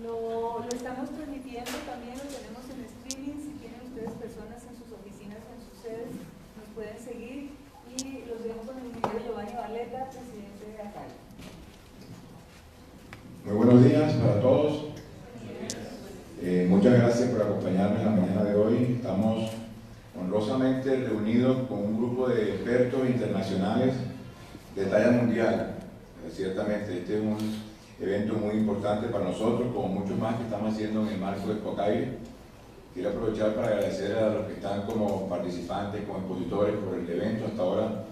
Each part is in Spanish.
Lo estamos transmitiendo también, lo tenemos en streaming. Si tienen ustedes personas en sus oficinas, en sus sedes, nos pueden seguir. Y los dejo con el ingeniero Giovanni Barletta, presidente de ACAL. Muy buenos días para todos. Muchas gracias por acompañarme en la mañana de hoy. Estamos honrosamente reunidos con un grupo de expertos internacionales de talla mundial. Ciertamente este es un evento muy importante para nosotros, como muchos más que estamos haciendo en el marco de Expocaire. Quiero aprovechar para agradecer a los que están como participantes, como expositores por el evento hasta ahora.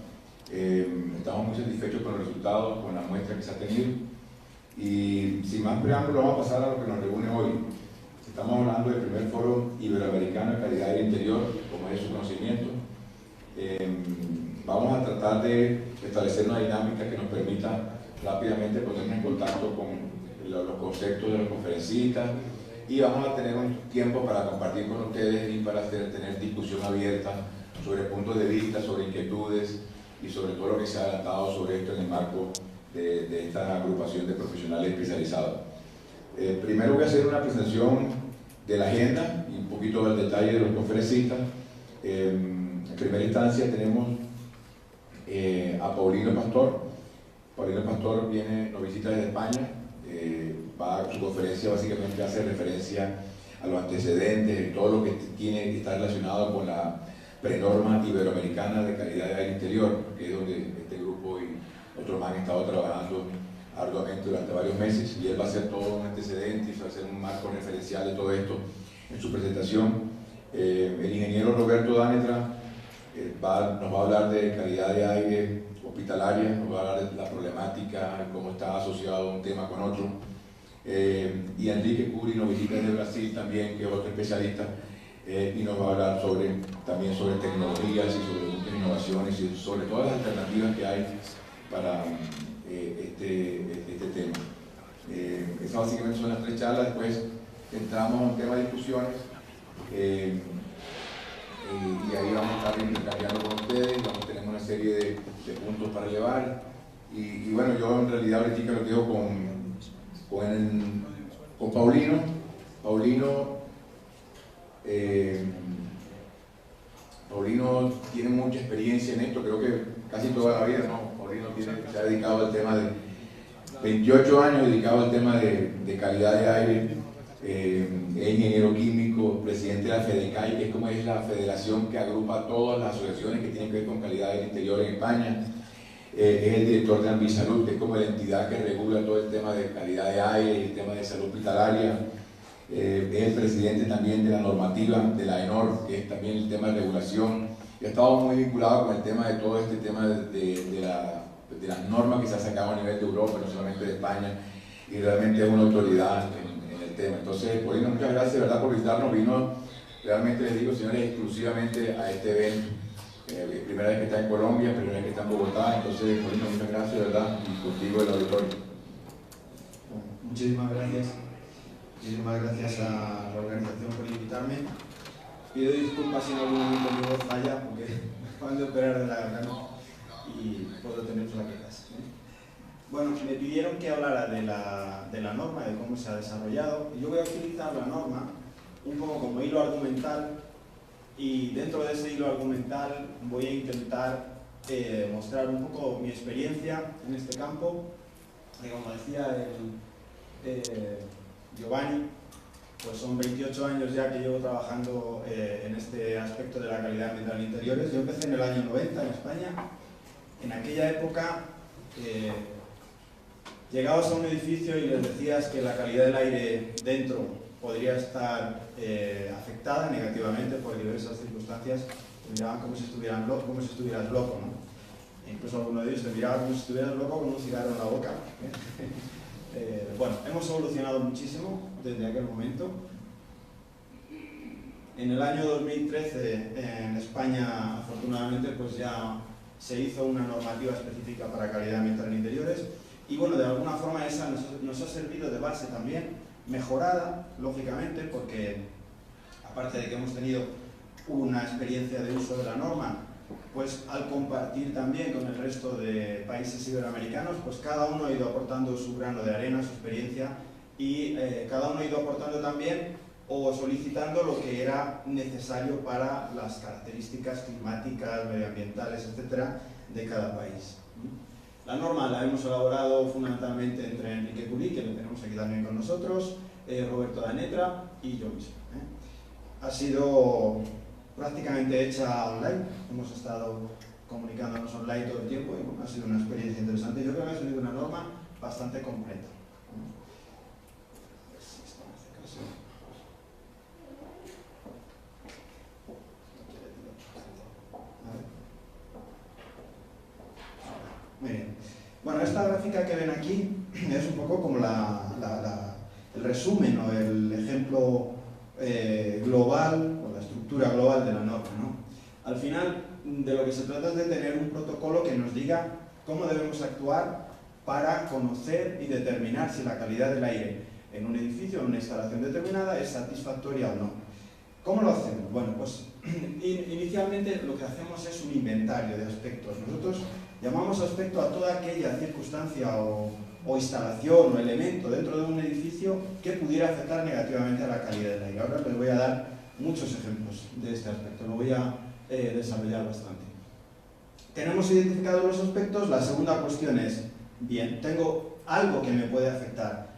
Estamos muy satisfechos con los resultados, con la muestra que se ha tenido. Y sin más preámbulos, vamos a pasar a lo que nos reúne hoy. Estamos hablando del primer foro iberoamericano de calidad del interior, como es su conocimiento. Vamos a tratar de establecer una dinámica que nos permita rápidamente ponernos en contacto con los conceptos de los conferencistas y vamos a tener un tiempo para compartir con ustedes y para tener discusión abierta sobre puntos de vista, sobre inquietudes y sobre todo lo que se ha adelantado sobre esto en el marco de esta agrupación de profesionales especializados. Primero voy a hacer una presentación de la agenda y un poquito del detalle de los conferencistas. En primera instancia tenemos a Paulino Pastor. Paulino Pastor nos visita desde España. Su conferencia básicamente hace referencia a los antecedentes, de todo lo que tiene que estar relacionado con la prenorma iberoamericana de calidad de aire interior, que es donde este grupo y otros más han estado trabajando arduamente durante varios meses, y él va a hacer todo un antecedente y va a hacer un marco referencial de todo esto en su presentación. El ingeniero Roberto Danetra nos va a hablar de calidad de aire hospitalaria, nos va a hablar de la problemática, cómo está asociado un tema con otro. Y Enrique Curi nos visita desde Brasil también, que es otro especialista, y nos va a hablar también sobre tecnologías y sobre muchas innovaciones y sobre todas las alternativas que hay para este tema. Esas básicamente son las tres charlas. Después entramos a un tema de discusiones y ahí vamos a estar intercambiando con ustedes, vamos a tener una serie de puntos para llevar y bueno, yo en realidad ahorita lo dejo con Paulino. Paulino tiene mucha experiencia en esto, creo que casi toda la vida, ¿no? Paulino se ha dedicado al tema de 28 años dedicado al tema de calidad de aire. Es ingeniero químico, presidente de la FEDECAI, que es la federación que agrupa todas las asociaciones que tienen que ver con calidad del interior en España. Es el director de Ambisalud, que es como la entidad que regula todo el tema de calidad de aire y el tema de salud hospitalaria. Es el presidente también de la normativa de la ENOR, que es también el tema de regulación. Y ha estado muy vinculado con el tema de todo este tema de las normas que se han sacado a nivel de Europa, no solamente de España, y realmente es una autoridad en el tema. Entonces, Paulino, muchas gracias, ¿verdad?, por visitarnos. Vino, realmente les digo, señores, exclusivamente a este evento. Primera vez que está en Colombia, primera vez que está en Bogotá. Entonces, Paulino, muchas gracias, ¿verdad?, y contigo el auditorio. Muchísimas gracias. Muchísimas gracias a la organización por invitarme. Pido disculpas si en algún momento mi voz falla, porque acaban de operar de la garganta y puedo tener flaquetas. Bueno, me pidieron que hablara de la norma, de cómo se ha desarrollado, y yo voy a utilizar la norma un poco como hilo argumental, y dentro de ese hilo argumental voy a intentar mostrar un poco mi experiencia en este campo. Como decía Giovanni, pues son 28 años ya que llevo trabajando en este aspecto de la calidad ambiental en interiores. Yo empecé en el año 90 en España. En aquella época llegabas a un edificio y les decías que la calidad del aire dentro podría estar afectada negativamente por diversas circunstancias. Te miraban como si estuvieras loco, ¿no? E incluso alguno de ellos te miraba como si estuvieras loco con un cigarro en la boca. Bueno, hemos evolucionado muchísimo desde aquel momento. En el año 2013 en España, afortunadamente, pues ya se hizo una normativa específica para calidad ambiental en interiores y bueno, de alguna forma esa nos ha servido de base también, mejorada, lógicamente, porque aparte de que hemos tenido una experiencia de uso de la norma, pues al compartir también con el resto de países iberoamericanos, pues cada uno ha ido aportando su grano de arena, su experiencia y cada uno ha ido aportando también o solicitando lo que era necesario para las características climáticas, medioambientales, etcétera, de cada país. La norma la hemos elaborado fundamentalmente entre Enrique Curí, que lo tenemos aquí también con nosotros, Roberto Danetra y yo mismo. Ha sido prácticamente hecha online, hemos estado comunicándonos online todo el tiempo y bueno, ha sido una experiencia interesante. Yo creo que ha sido una norma bastante completa. Muy bien. Bueno, esta gráfica que ven aquí es un poco como el resumen o el ejemplo global o la estructura global de la norma, ¿no? Al final, de lo que se trata es de tener un protocolo que nos diga cómo debemos actuar para conocer y determinar si la calidad del aire en un edificio o en una instalación determinada es satisfactoria o no. ¿Cómo lo hacemos? Bueno, pues inicialmente lo que hacemos es un inventario de aspectos. Nosotros llamamos aspecto a toda aquella circunstancia o instalación o elemento dentro de un edificio que pudiera afectar negativamente a la calidad del aire. Ahora les voy a dar muchos ejemplos de este aspecto, lo voy a desarrollar bastante. Tenemos identificados los aspectos, la segunda cuestión es, bien, tengo algo que me puede afectar,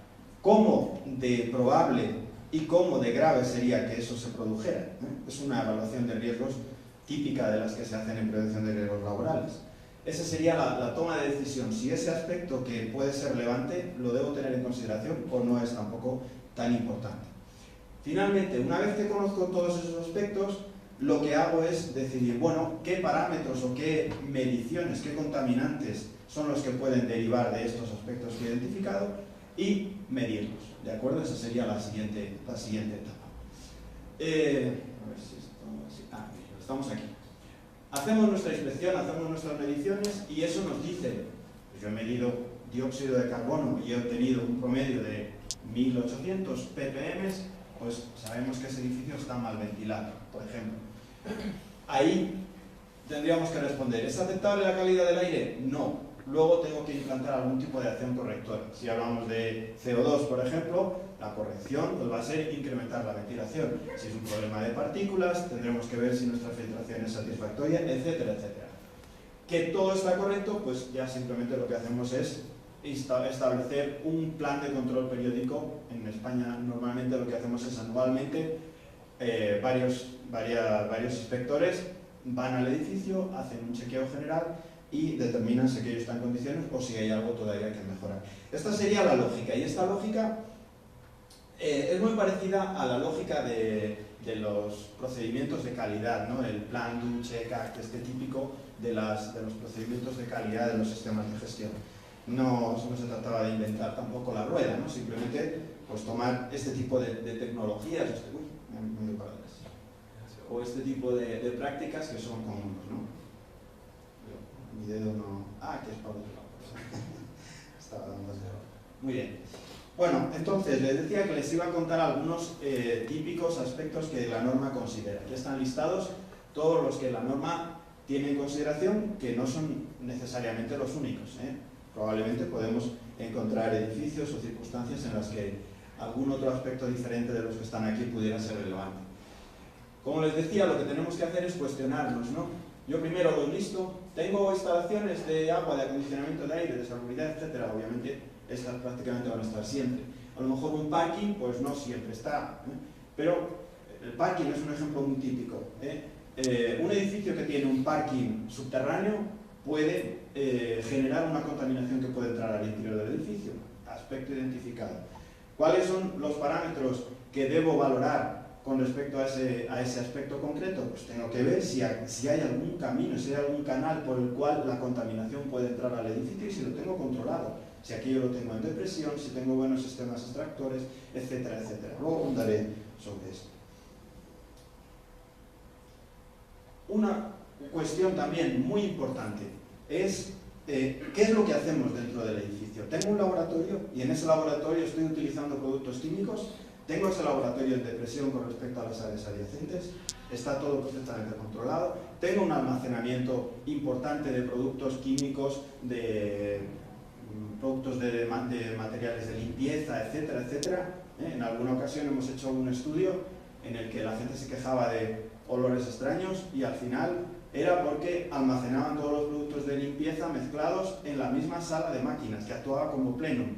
¿cómo de probable y cómo de grave sería que eso se produjera? Es una evaluación de riesgos típica de las que se hacen en prevención de riesgos laborales. Esa sería la toma de decisión, si ese aspecto que puede ser relevante lo debo tener en consideración o no es tampoco tan importante. Finalmente, una vez que conozco todos esos aspectos, lo que hago es decidir, bueno, qué parámetros o qué mediciones, qué contaminantes son los que pueden derivar de estos aspectos que he identificado y medirlos, ¿de acuerdo? Esa sería la siguiente etapa. A ver si estamos aquí. Hacemos nuestra inspección, hacemos nuestras mediciones y eso nos dice, pues yo he medido dióxido de carbono y he obtenido un promedio de 1800 ppm, pues sabemos que ese edificio está mal ventilado, por ejemplo. Ahí tendríamos que responder, ¿es aceptable la calidad del aire? No. Luego tengo que implantar algún tipo de acción correctora. Si hablamos de CO2, por ejemplo, la corrección pues va a ser incrementar la ventilación. Si es un problema de partículas, tendremos que ver si nuestra filtración es satisfactoria, etcétera, etcétera. Que todo está correcto, pues ya simplemente lo que hacemos es establecer un plan de control periódico. En España normalmente lo que hacemos es anualmente varios inspectores van al edificio, hacen un chequeo general y determinan si aquello está en condiciones o si hay algo todavía que mejorar. Esta sería la lógica, y esta lógica es muy parecida a la lógica de los procedimientos de calidad, ¿no? El plan, do, check, act, este típico de los procedimientos de calidad de los sistemas de gestión. No, eso no se trataba de inventar tampoco la rueda, ¿no? Simplemente pues, tomar este tipo de tecnologías, o este tipo de prácticas que son comunes, ¿no? Mi dedo no... Ah, que es para otro lado. Estaba dando ese error. Muy bien. Bueno, entonces les decía que les iba a contar algunos típicos aspectos que la norma considera. Ya están listados todos los que la norma tiene en consideración, que no son necesariamente los únicos, ¿eh? Probablemente podemos encontrar edificios o circunstancias en las que algún otro aspecto diferente de los que están aquí pudiera ser relevante. Como les decía, lo que tenemos que hacer es cuestionarnos, ¿no? Yo primero doy listo, tengo instalaciones de agua, de acondicionamiento de aire, de salubridad, etcétera. Obviamente, estas prácticamente van a estar siempre. A lo mejor un parking, pues no siempre está, ¿eh? Pero el parking es un ejemplo muy típico, ¿eh? Un edificio que tiene un parking subterráneo puede generar una contaminación que puede entrar al interior del edificio. Aspecto identificado. ¿Cuáles son los parámetros que debo valorar con respecto a ese aspecto concreto? Pues tengo que ver si hay algún camino, si hay algún canal por el cual la contaminación puede entrar al edificio y si lo tengo controlado, si aquello lo tengo en depresión, si tengo buenos sistemas extractores, etcétera, etcétera. Luego abundaré sobre esto. Una cuestión también muy importante es ¿qué es lo que hacemos dentro del edificio? Tengo un laboratorio y en ese laboratorio estoy utilizando productos químicos. Tengo ese laboratorio en depresión con respecto a las áreas adyacentes, está todo perfectamente controlado. Tengo un almacenamiento importante de productos químicos, de productos de materiales de limpieza, etcétera, etcétera. En alguna ocasión hemos hecho un estudio en el que la gente se quejaba de olores extraños y al final era porque almacenaban todos los productos de limpieza mezclados en la misma sala de máquinas que actuaba como plenum,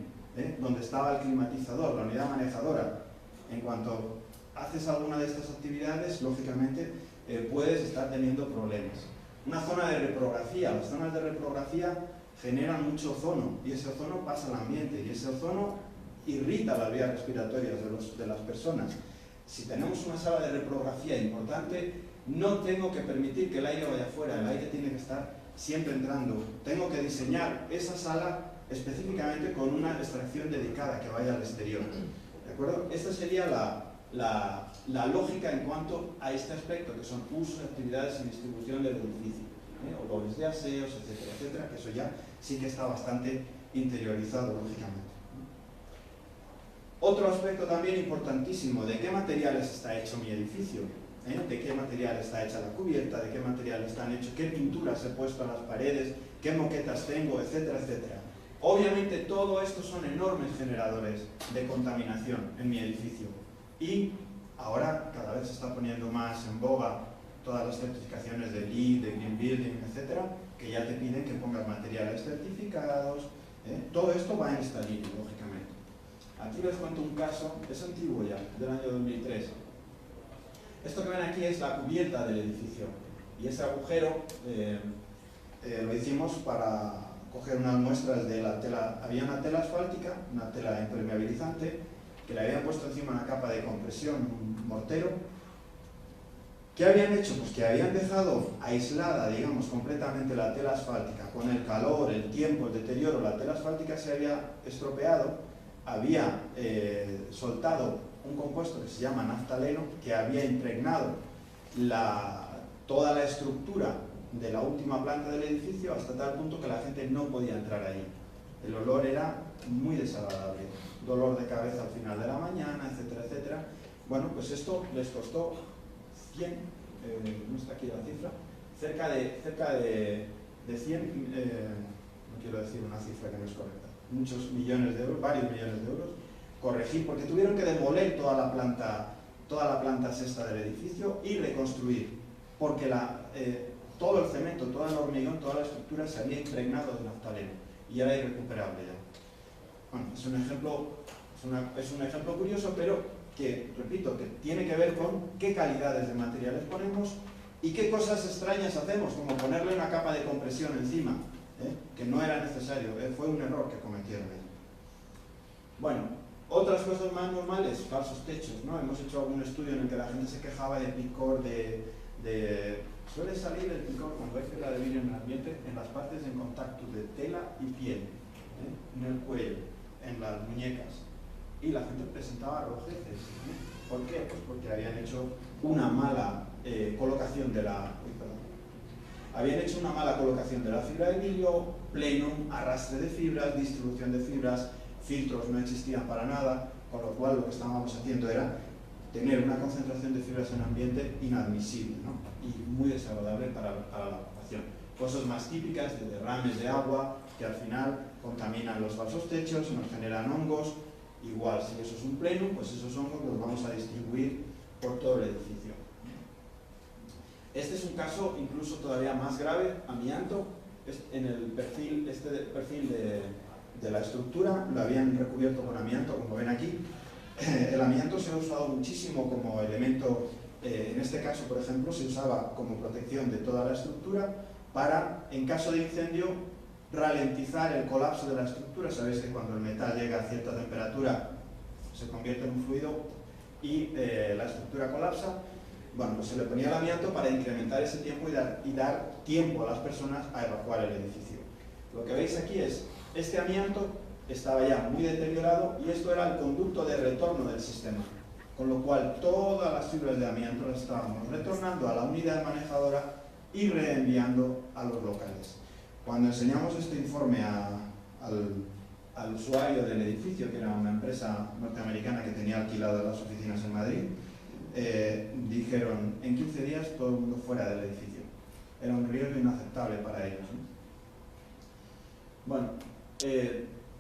donde estaba el climatizador, la unidad manejadora. En cuanto haces alguna de estas actividades, lógicamente puedes estar teniendo problemas. Una zona de reprografía. Las zonas de reprografía generan mucho ozono y ese ozono pasa al ambiente y ese ozono irrita las vías respiratorias de las personas. Si tenemos una sala de reprografía importante, no tengo que permitir que el aire vaya afuera, el aire tiene que estar siempre entrando. Tengo que diseñar esa sala específicamente con una extracción dedicada que vaya al exterior. ¿De acuerdo? Esta sería la lógica en cuanto a este aspecto, que son usos, actividades y distribución del edificio. Olores de aseos, etcétera, etcétera, que eso ya sí que está bastante interiorizado, lógicamente. Otro aspecto también importantísimo, ¿de qué materiales está hecho mi edificio? ¿De qué material está hecha la cubierta? ¿De qué material están hechos? ¿Qué pinturas he puesto a las paredes? ¿Qué moquetas tengo? Etcétera, etcétera. Obviamente todo esto son enormes generadores de contaminación en mi edificio. Y ahora cada vez se está poniendo más en boga todas las certificaciones de LEED, de Green Building, etcétera, que ya te piden que pongas materiales certificados. Todo esto va en esta línea, lógicamente. Aquí les cuento un caso, es antiguo ya, del año 2003. Esto que ven aquí es la cubierta del edificio y ese agujero lo hicimos para coger unas muestras de la tela. Había una tela asfáltica, una tela impermeabilizante, que le habían puesto encima una capa de compresión, un mortero. ¿Qué habían hecho? Pues que habían dejado aislada, digamos, completamente la tela asfáltica. Con el calor, el tiempo, el deterioro, la tela asfáltica se había estropeado, había soltado un compuesto que se llama naftaleno, que había impregnado toda la estructura de la última planta del edificio hasta tal punto que la gente no podía entrar ahí. El olor era muy desagradable, dolor de cabeza al final de la mañana, etcétera, etcétera. Bueno, pues esto les costó 100, no está aquí la cifra, cerca de 100, no quiero decir una cifra que no es correcta, muchos millones de euros, varios millones de euros, corregir, porque tuvieron que demoler toda la planta sexta del edificio y reconstruir, porque todo el cemento, todo el hormigón, toda la estructura se había impregnado de naftaleno y era irrecuperable ya. Bueno, es un ejemplo curioso, pero que, repito, que tiene que ver con qué calidades de materiales ponemos y qué cosas extrañas hacemos, como ponerle una capa de compresión encima, que no era necesario, fue un error que cometieron ellos. Bueno, otras cosas más normales, falsos techos, ¿no? Hemos hecho algún estudio en el que la gente se quejaba de picor, suele salir el picor cuando hay fibra de vidrio en el ambiente en las partes en contacto de tela y piel, en el cuello, en las muñecas. Y la gente presentaba rojeces. ¿Por qué? Pues porque habían hecho una mala colocación de la fibra de vidrio, plenum, arrastre de fibras, distribución de fibras, filtros no existían para nada, con lo cual lo que estábamos haciendo era tener una concentración de fibras en el ambiente inadmisible, ¿no? Y muy desagradable para la ocupación. Cosas más típicas de derrames de agua que al final contaminan los falsos techos, nos generan hongos. Igual, si eso es un plenum, pues esos hongos los vamos a distribuir por todo el edificio. Este es un caso incluso todavía más grave, amianto. En el perfil de la estructura lo habían recubierto con amianto, como ven aquí. El amianto se ha usado muchísimo como elemento, en este caso, por ejemplo, se usaba como protección de toda la estructura para, en caso de incendio, ralentizar el colapso de la estructura. Sabéis que cuando el metal llega a cierta temperatura se convierte en un fluido y la estructura colapsa. Bueno, pues se le ponía el amianto para incrementar ese tiempo y dar tiempo a las personas a evacuar el edificio. Lo que veis aquí es, este amianto estaba ya muy deteriorado y esto era el conducto de retorno del sistema, con lo cual todas las fibras de amianto las estábamos retornando a la unidad manejadora y reenviando a los locales. Cuando enseñamos este informe al usuario del edificio, que era una empresa norteamericana que tenía alquiladas las oficinas en Madrid, dijeron, en 15 días todo el mundo fuera del edificio. Era un riesgo inaceptable para ellos, ¿no? Bueno,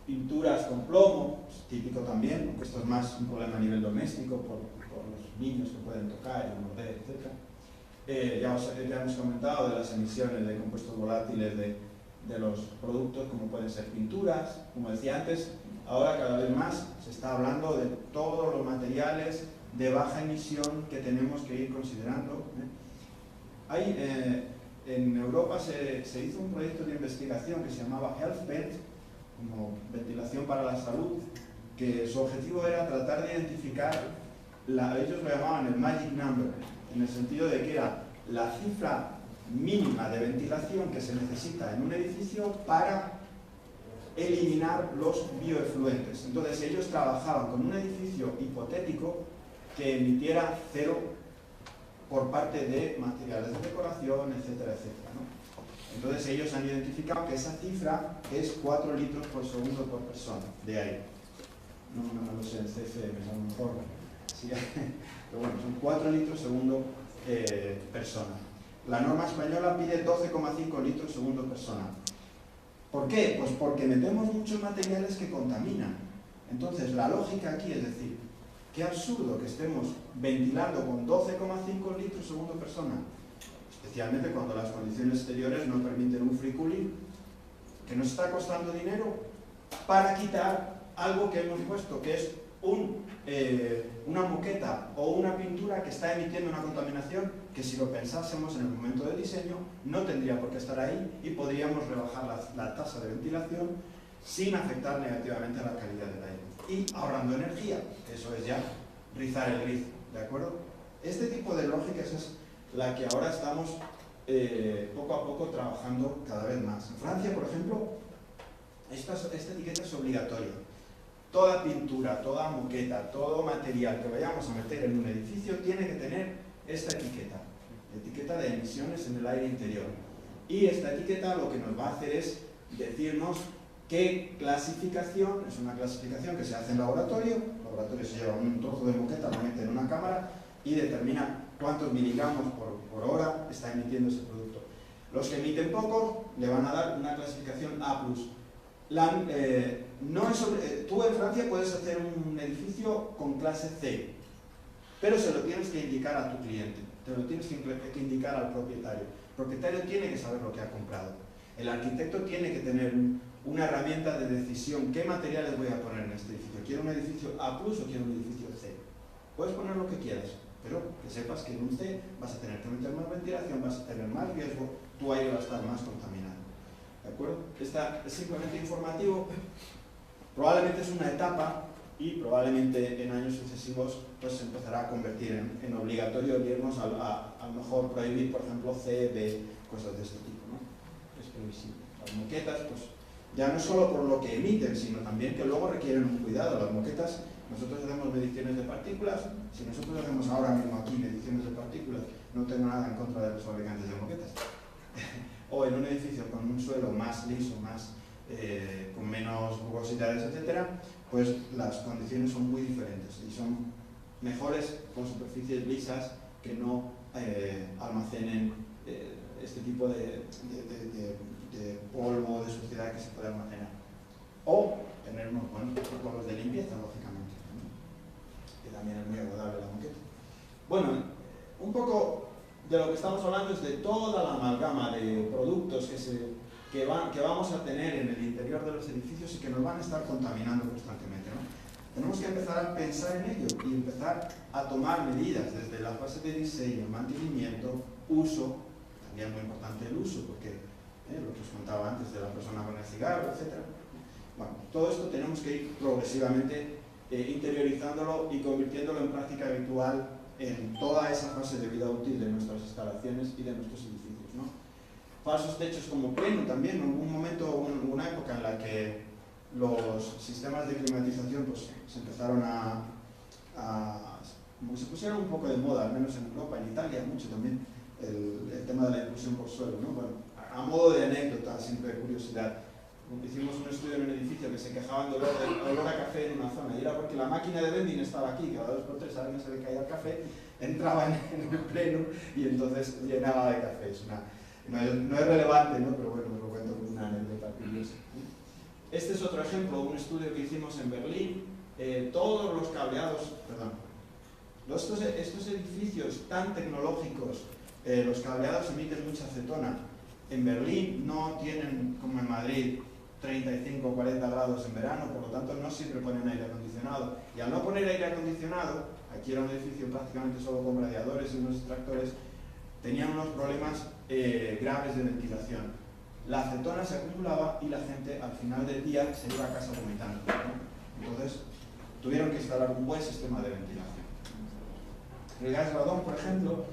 pinturas con plomo, pues, típico también, aunque esto es más un problema a nivel doméstico por los niños que pueden tocar y morder, etc. Ya hemos comentado de las emisiones de compuestos volátiles de los productos, como pueden ser pinturas, como decía antes. Ahora cada vez más se está hablando de todos los materiales de baja emisión que tenemos que ir considerando. En Europa se hizo un proyecto de investigación que se llamaba HealthVent, como ventilación para la salud, que su objetivo era tratar de identificar, ellos lo llamaban el magic number, en el sentido de que era la cifra mínima de ventilación que se necesita en un edificio para eliminar los bioefluentes. Entonces ellos trabajaban con un edificio hipotético que emitiera cero por parte de materiales de decoración, etcétera, etcétera, ¿no? Entonces ellos han identificado que esa cifra es 4 litros por segundo por persona de aire. No lo sé en CFM, a lo mejor. Sí, pero bueno, son 4 litros segundo persona. La norma española pide 12,5 litros segundo persona. ¿Por qué? Pues porque metemos muchos materiales que contaminan. Entonces la lógica aquí es decir, qué absurdo que estemos ventilando con 12,5 litros segundo persona, especialmente cuando las condiciones exteriores no permiten un free cooling, que nos está costando dinero para quitar algo que hemos puesto, que es una moqueta o una pintura que está emitiendo una contaminación que, si lo pensásemos en el momento de diseño, no tendría por qué estar ahí y podríamos rebajar la tasa de ventilación sin afectar negativamente a la calidad del aire y ahorrando energía. Eso es ya rizar el rizo, ¿de acuerdo? Este tipo de lógicas es la que ahora estamos poco a poco trabajando cada vez más. En Francia, por ejemplo, esta etiqueta es obligatoria. Toda pintura, toda moqueta, todo material que vayamos a meter en un edificio tiene que tener esta etiqueta de emisiones en el aire interior. Y esta etiqueta lo que nos va a hacer es decirnos qué clasificación, es una clasificación que se hace en laboratorio. El laboratorio se lleva un trozo de moqueta, lo mete en una cámara y determina cuántos miligramos por hora está emitiendo ese producto. Los que emiten poco le van a dar una clasificación A+. Tú en Francia puedes hacer un edificio con clase C, pero se lo tienes que indicar a tu cliente, te lo tienes que indicar al propietario. El propietario tiene que saber lo que ha comprado. El arquitecto tiene que tener una herramienta de decisión. ¿Qué materiales voy a poner en este edificio? ¿Quiero un edificio A+ o quiero un edificio C? Puedes poner lo que quieras, pero que sepas que en un C vas a tener que meter más ventilación, vas a tener más riesgo, tu aire va a estar más contaminado. ¿De acuerdo? Esta es simplemente informativo. Probablemente es una etapa y probablemente en años sucesivos pues se empezará a convertir en obligatorio irnos a lo mejor prohibir, por ejemplo, C, B, cosas de este tipo, ¿no? Es previsible. Las moquetas, pues ya no solo por lo que emiten, sino también que luego requieren un cuidado. Las moquetas, nosotros hacemos mediciones de partículas. Si nosotros hacemos ahora mismo aquí mediciones de partículas, no tengo nada en contra de los fabricantes de moquetas. O en un edificio con un suelo más liso, con menos rugosidades, etcétera, pues las condiciones son muy diferentes y son mejores con superficies lisas que no almacenen este tipo de polvo, de suciedad que se puede almacenar. O tener unos buenos protocolos de limpieza, lógicamente, ¿no? Que también es muy agradable la moqueta. Bueno, un poco de lo que estamos hablando es de toda la amalgama de productos que vamos a tener en el interior de los edificios y que nos van a estar contaminando constantemente, ¿no? Tenemos que empezar a pensar en ello y empezar a tomar medidas desde la fase de diseño, mantenimiento, uso, también muy importante el uso, porque lo que os contaba antes de la persona con el cigarro, etc. Bueno, todo esto tenemos que ir progresivamente interiorizándolo y convirtiéndolo en práctica habitual en toda esa fase de vida útil de nuestras instalaciones y de nuestros edificios, ¿no? Falsos techos como pleno también. Hubo un momento, una época en la que los sistemas de climatización pues, se empezaron se pusieron un poco de moda, al menos en Europa, en Italia mucho también, el tema de la inclusión por suelo, ¿no? Bueno, a modo de anécdota, siempre de curiosidad, hicimos un estudio en un edificio que se quejaban de olor a café en una zona y era porque la máquina de vending estaba aquí, cada 2 por 3 a alguien se le caía el café, entraba en el pleno y entonces llenaba de café. No es relevante, ¿no? Pero bueno, me lo cuento como una anécdota curiosa. Este es otro ejemplo, un estudio que hicimos en Berlín. Todos los cableados, estos edificios tan tecnológicos, los cableados emiten mucha acetona. En Berlín no tienen, como en Madrid, 35 o 40 grados en verano, por lo tanto no siempre ponen aire acondicionado. Y al no poner aire acondicionado, aquí era un edificio prácticamente solo con radiadores y unos extractores, tenían unos problemas graves de ventilación. La acetona se acumulaba y la gente al final del día se iba a casa vomitando, ¿no? Entonces tuvieron que instalar un buen sistema de ventilación. El gas radón, por ejemplo,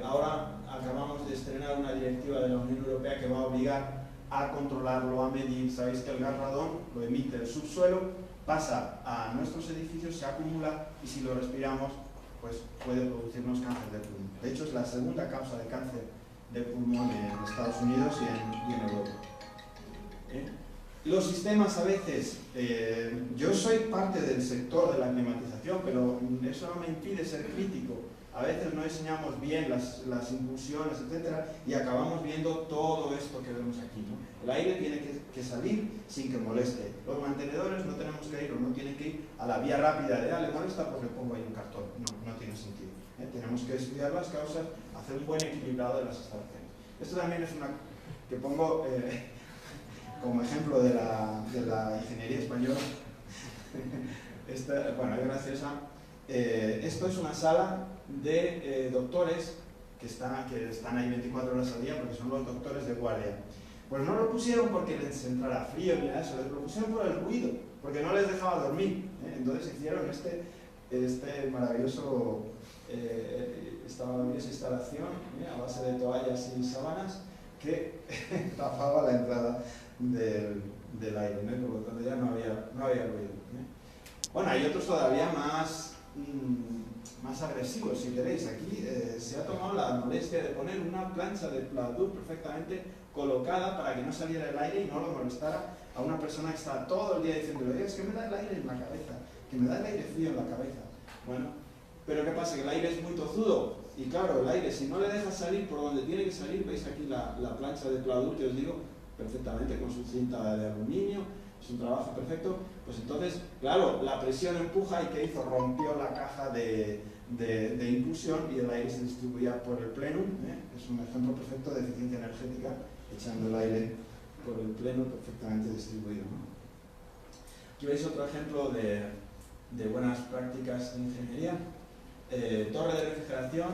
ahora acabamos de estrenar una directiva de la Unión Europea que va a obligar a controlarlo, a medir. Sabéis que el gas radón lo emite el subsuelo, pasa a nuestros edificios, se acumula y si lo respiramos pues puede producirnos cáncer de pulmón. De hecho es la segunda causa de cáncer de pulmón en Estados Unidos y en Europa. Los sistemas a veces, yo soy parte del sector de la climatización, pero eso no me impide ser crítico. A veces no diseñamos bien las impulsiones, etcétera, y acabamos viendo todo esto que vemos aquí, ¿no? El aire tiene que salir sin que moleste. Los mantenedores no tenemos que ir o no tienen que ir a la vía rápida de le molesta porque pongo ahí un cartón. No tiene sentido. Tenemos que estudiar las causas, hacer un buen equilibrado de las instalaciones. Esto también es una que pongo como ejemplo de la ingeniería española. Bueno, es graciosa. Esto es una sala de doctores que están ahí 24 horas al día porque son los doctores de guardia. Pues no lo pusieron porque les entrara frío ni nada de eso, les lo pusieron por el ruido, porque no les dejaba dormir. Entonces hicieron esta maravillosa instalación a base de toallas y sábanas que tapaba la entrada del aire, ¿no? Por lo tanto ya no había ruido. Bueno, hay otros todavía más agresivos, si queréis. Aquí se ha tomado la molestia de poner una plancha de pladur perfectamente colocada para que no saliera el aire y no lo molestara a una persona que está todo el día diciéndole es que me da el aire en la cabeza, que me da el aire frío en la cabeza. Bueno, pero ¿qué pasa? Que el aire es muy tozudo y claro, el aire si no le dejas salir por donde tiene que salir, veis aquí la plancha de pladur que os digo, perfectamente con su cinta de aluminio, es un trabajo perfecto, pues entonces, claro, la presión empuja y ¿qué hizo? Rompió la caja de impulsión y el aire se distribuía por el plenum, es un ejemplo perfecto de eficiencia energética, echando el aire por el plenum perfectamente distribuido, ¿no? Aquí veis otro ejemplo de buenas prácticas de ingeniería, torre de refrigeración,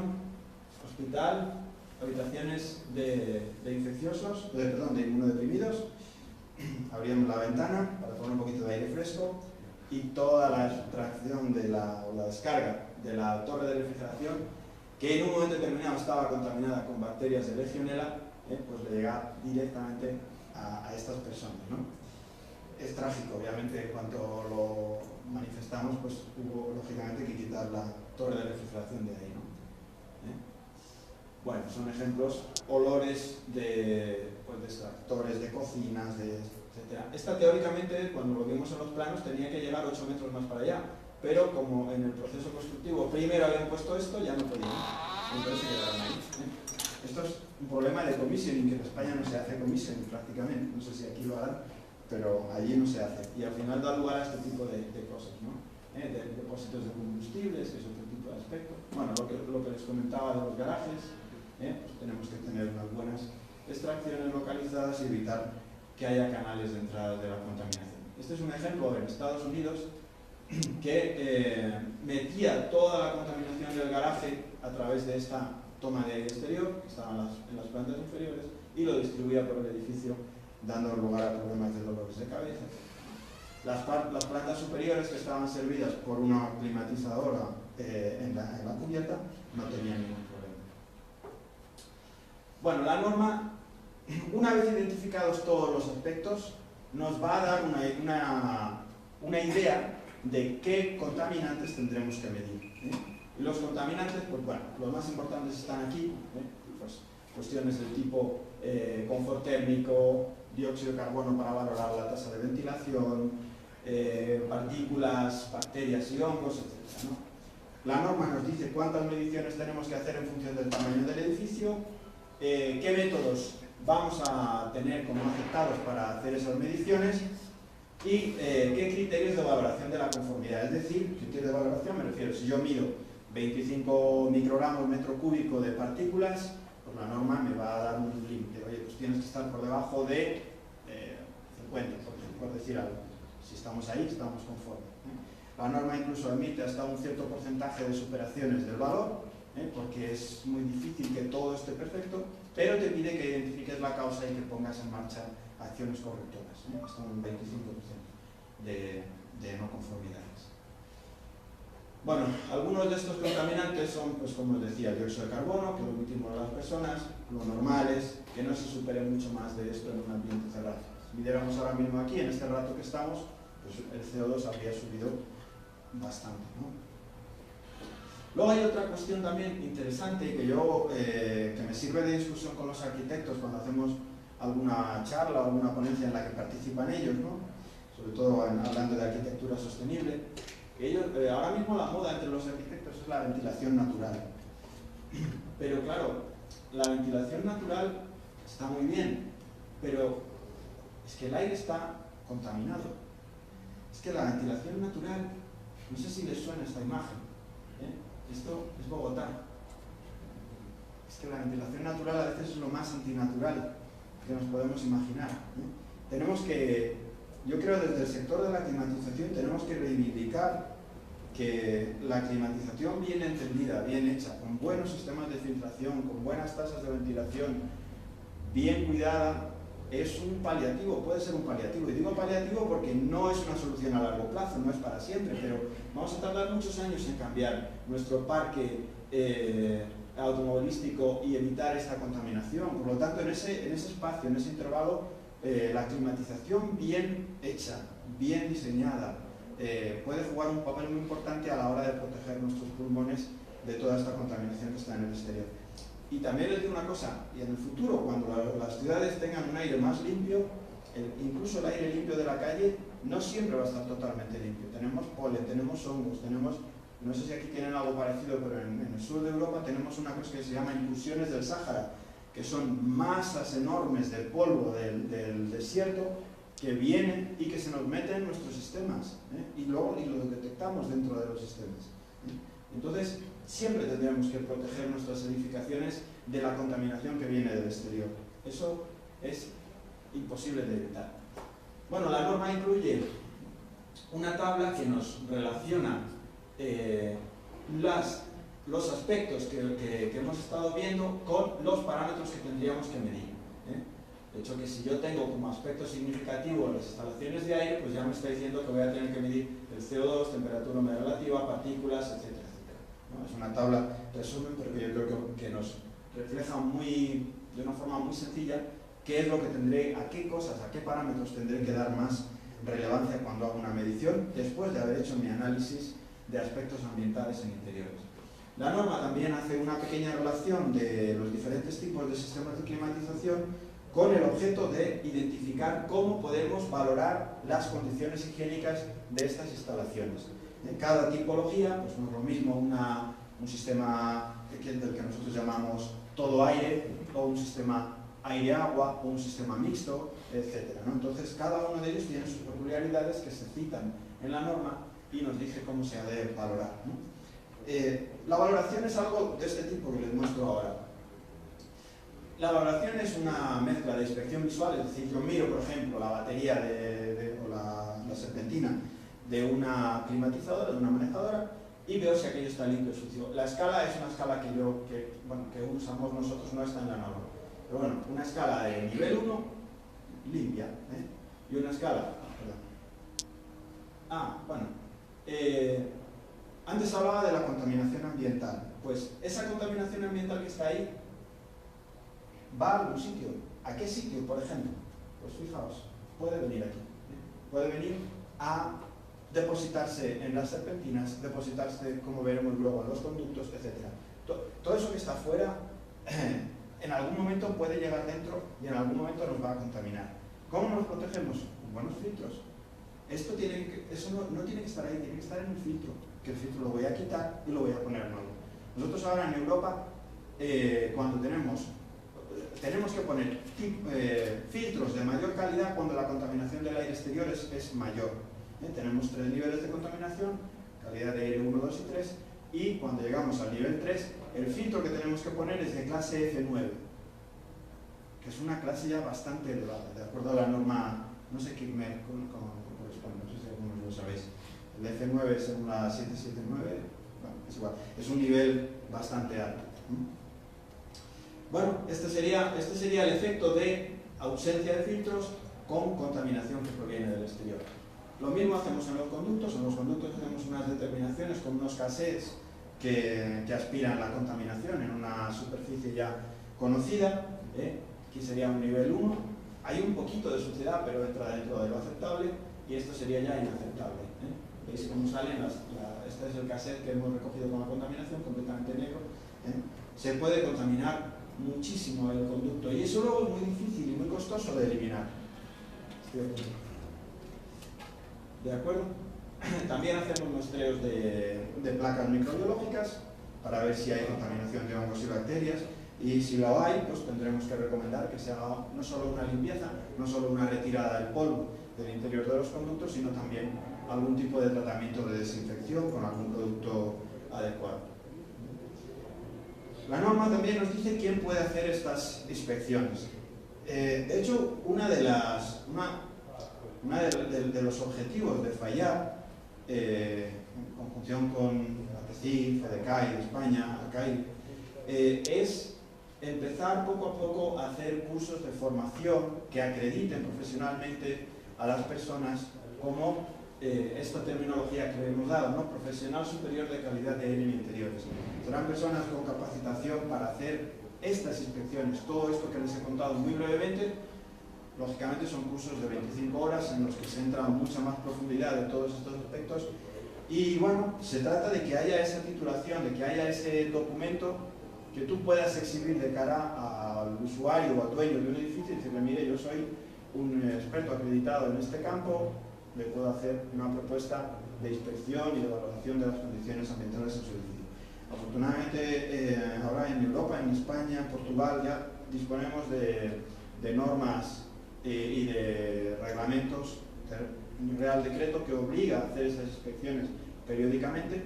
hospital, habitaciones de infecciosos, de inmunodeprimidos. Abrimos la ventana para poner un poquito de aire fresco y toda la extracción o la descarga de la torre de refrigeración, que en un momento determinado estaba contaminada con bacterias de Legionella, pues le llega directamente a estas personas, ¿no? Es trágico, obviamente, cuando lo manifestamos, pues hubo lógicamente que quitar la torre de refrigeración de ahí, ¿no? Bueno, son ejemplos, olores de extractores, de cocinas, etc. Esta teóricamente, cuando lo vimos en los planos, tenía que llegar 8 metros más para allá, pero como en el proceso constructivo primero habían puesto esto, ya no podían, entonces se quedaron ahí. Esto es un problema de commissioning, que en España no se hace commissioning prácticamente, no sé si aquí lo harán, pero allí no se hace, y al final da lugar a este tipo de cosas, ¿no? De depósitos de combustibles, que es otro tipo de aspecto. Bueno, lo que les comentaba de los garajes, pues tenemos que tener unas buenas extracciones localizadas y evitar que haya canales de entrada de la contaminación. Este es un ejemplo en Estados Unidos que metía toda la contaminación del garaje a través de esta toma de aire exterior, que estaba en las plantas inferiores, y lo distribuía por el edificio, dando lugar a problemas de dolores de cabeza. Las plantas superiores, que estaban servidas por una climatizadora en la cubierta, no tenían ningún problema. Bueno, la norma, una vez identificados todos los aspectos, nos va a dar una idea de qué contaminantes tendremos que medir. Y los contaminantes, pues bueno, los más importantes están aquí, pues cuestiones del tipo confort térmico, dióxido de carbono para valorar la tasa de ventilación, partículas, bacterias y hongos, etc., ¿no? La norma nos dice cuántas mediciones tenemos que hacer en función del tamaño del edificio, qué métodos vamos a tener como aceptados para hacer esas mediciones ¿Y qué criterios de valoración de la conformidad? Es decir, criterios de valoración me refiero, si yo mido 25 microgramos metro cúbico de partículas, pues la norma me va a dar un límite. Oye, pues tienes que estar por debajo de 50, por decir algo. Si estamos ahí, estamos conformes. La norma incluso admite hasta un cierto porcentaje de superaciones del valor, porque es muy difícil que todo esté perfecto, pero te pide que identifiques la causa y que pongas en marcha acciones correctoras, hasta un 25% de no conformidades. Bueno, algunos de estos contaminantes son, pues como os decía, el dióxido de carbono, que lo emitimos a las personas, lo normal es que no se supere mucho más de esto en un ambiente cerrado. Si midiéramos ahora mismo aquí, en este rato que estamos, pues el CO2 habría subido bastante, ¿no? Luego hay otra cuestión también interesante que que me sirve de discusión con los arquitectos cuando hacemos alguna charla o alguna ponencia en la que participan ellos, ¿no? Sobre todo hablando de arquitectura sostenible. Ahora mismo la moda entre los arquitectos es la ventilación natural. Pero claro, la ventilación natural está muy bien, pero es que el aire está contaminado. Es que la ventilación natural, no sé si les suena esta imagen, esto es Bogotá. Es que la ventilación natural a veces es lo más antinatural que nos podemos imaginar. Tenemos que, yo creo desde el sector de la climatización, tenemos que reivindicar que la climatización bien entendida, bien hecha, con buenos sistemas de filtración, con buenas tasas de ventilación, bien cuidada, es un paliativo, puede ser un paliativo. Y digo paliativo porque no es una solución a largo plazo, no es para siempre, pero vamos a tardar muchos años en cambiar nuestro parque automovilístico y evitar esta contaminación. Por lo tanto, en ese espacio, en ese intervalo, la climatización bien hecha, bien diseñada, puede jugar un papel muy importante a la hora de proteger nuestros pulmones de toda esta contaminación que está en el exterior. Y también les digo una cosa, y en el futuro, cuando las ciudades tengan un aire más limpio, incluso el aire limpio de la calle no siempre va a estar totalmente limpio. Tenemos polen, tenemos hongos, no sé si aquí tienen algo parecido, pero en el sur de Europa tenemos una cosa que se llama incursiones del Sáhara, que son masas enormes de polvo del desierto que vienen y que se nos meten en nuestros sistemas, y luego lo detectamos dentro de los sistemas. Entonces, siempre tendremos que proteger nuestras edificaciones de la contaminación que viene del exterior. Eso es imposible de evitar. Bueno, la norma incluye una tabla que nos relaciona los aspectos que hemos estado viendo con los parámetros que tendríamos que medir. De hecho, que si yo tengo como aspecto significativo las instalaciones de aire, pues ya me está diciendo que voy a tener que medir el CO2, temperatura humedad relativa, partículas, etcétera, etcétera, ¿no? Es una tabla resumen, pero que yo creo que nos refleja de una forma muy sencilla qué es lo que tendré, a qué cosas, a qué parámetros tendré que dar más relevancia cuando hago una medición, después de haber hecho mi análisis de aspectos ambientales en interiores. La norma también hace una pequeña relación de los diferentes tipos de sistemas de climatización con el objeto de identificar cómo podemos valorar las condiciones higiénicas de estas instalaciones. En cada tipología, pues no es lo mismo un sistema del que nosotros llamamos todo aire, o un sistema aire-agua, o un sistema mixto, etc., ¿no? Entonces, cada uno de ellos tiene sus peculiaridades que se citan en la norma y nos dice cómo se ha de valorar, ¿no? La valoración es algo de este tipo que les muestro ahora. La valoración es una mezcla de inspección visual, es decir, yo miro, por ejemplo, la batería o la serpentina de una climatizadora, de una manejadora, y veo si aquello está limpio o sucio. La escala es una escala que usamos nosotros, no está en la norma. Pero bueno, una escala de nivel 1, limpia, y una escala... antes hablaba de la contaminación ambiental. Pues esa contaminación ambiental que está ahí va a algún sitio. ¿A qué sitio, por ejemplo? Pues fijaos, puede venir aquí. Puede venir a depositarse en las serpentinas, depositarse, como veremos luego, en los conductos, etc. Todo eso que está afuera, en algún momento puede llegar dentro y en algún momento nos va a contaminar. ¿Cómo nos protegemos? Con buenos filtros. Eso no tiene que estar ahí, tiene que estar en el filtro, que el filtro lo voy a quitar y lo voy a poner nuevo. Nosotros ahora en Europa, cuando tenemos tenemos que poner filtros de mayor calidad cuando la contaminación del aire exterior es mayor. Tenemos 3 niveles de contaminación, calidad de aire 1, 2 y 3, y cuando llegamos al nivel 3, el filtro que tenemos que poner es de clase F9, que es una clase ya bastante elevada, de acuerdo a la norma, no sé qué cómo corresponde, no sé si algunos lo sabéis. El F9 según la 779, bueno, es igual, es un nivel bastante alto. Bueno, este sería el efecto de ausencia de filtros con contaminación que proviene del exterior. Lo mismo hacemos en los conductos tenemos unas determinaciones con unos cassettes que aspiran la contaminación en una superficie ya conocida. Aquí sería un nivel 1, hay un poquito de suciedad pero entra dentro de lo aceptable y esto sería ya inaceptable. ¿Veis cómo salen? Este es el cassette que hemos recogido con la contaminación, completamente negro. Se puede contaminar muchísimo el conducto y eso luego es muy difícil y muy costoso de eliminar. ¿De acuerdo? También hacemos muestreos de placas microbiológicas para ver si hay contaminación de hongos y bacterias, y si lo hay, pues tendremos que recomendar que se haga no solo una limpieza, no solo una retirada del polvo del interior de los conductos, sino también algún tipo de tratamiento de desinfección con algún producto adecuado. La norma también nos dice quién puede hacer estas inspecciones. De hecho, uno de los objetivos de fallar, en conjunción con ATCIF, FEDECAI de España, ACAI, es empezar poco a poco a hacer cursos de formación que acrediten profesionalmente a las personas como esta terminología que hemos dado, ¿no? Profesional superior de calidad de aire en interiores. Serán personas con capacitación para hacer estas inspecciones. Todo esto que les he contado muy brevemente, lógicamente son cursos de 25 horas en los que se entra a mucha más profundidad de todos estos aspectos. Y bueno, se trata de que haya esa titulación, de que haya ese documento que tú puedas exhibir de cara al usuario o al dueño de un edificio y decirle: mire, yo soy un experto acreditado en este campo, le puedo hacer una propuesta de inspección y de valoración de las condiciones ambientales en su edificio. Afortunadamente, ahora en Europa, en España, en Portugal, ya disponemos de normas y de reglamentos, un real decreto que obliga a hacer esas inspecciones periódicamente,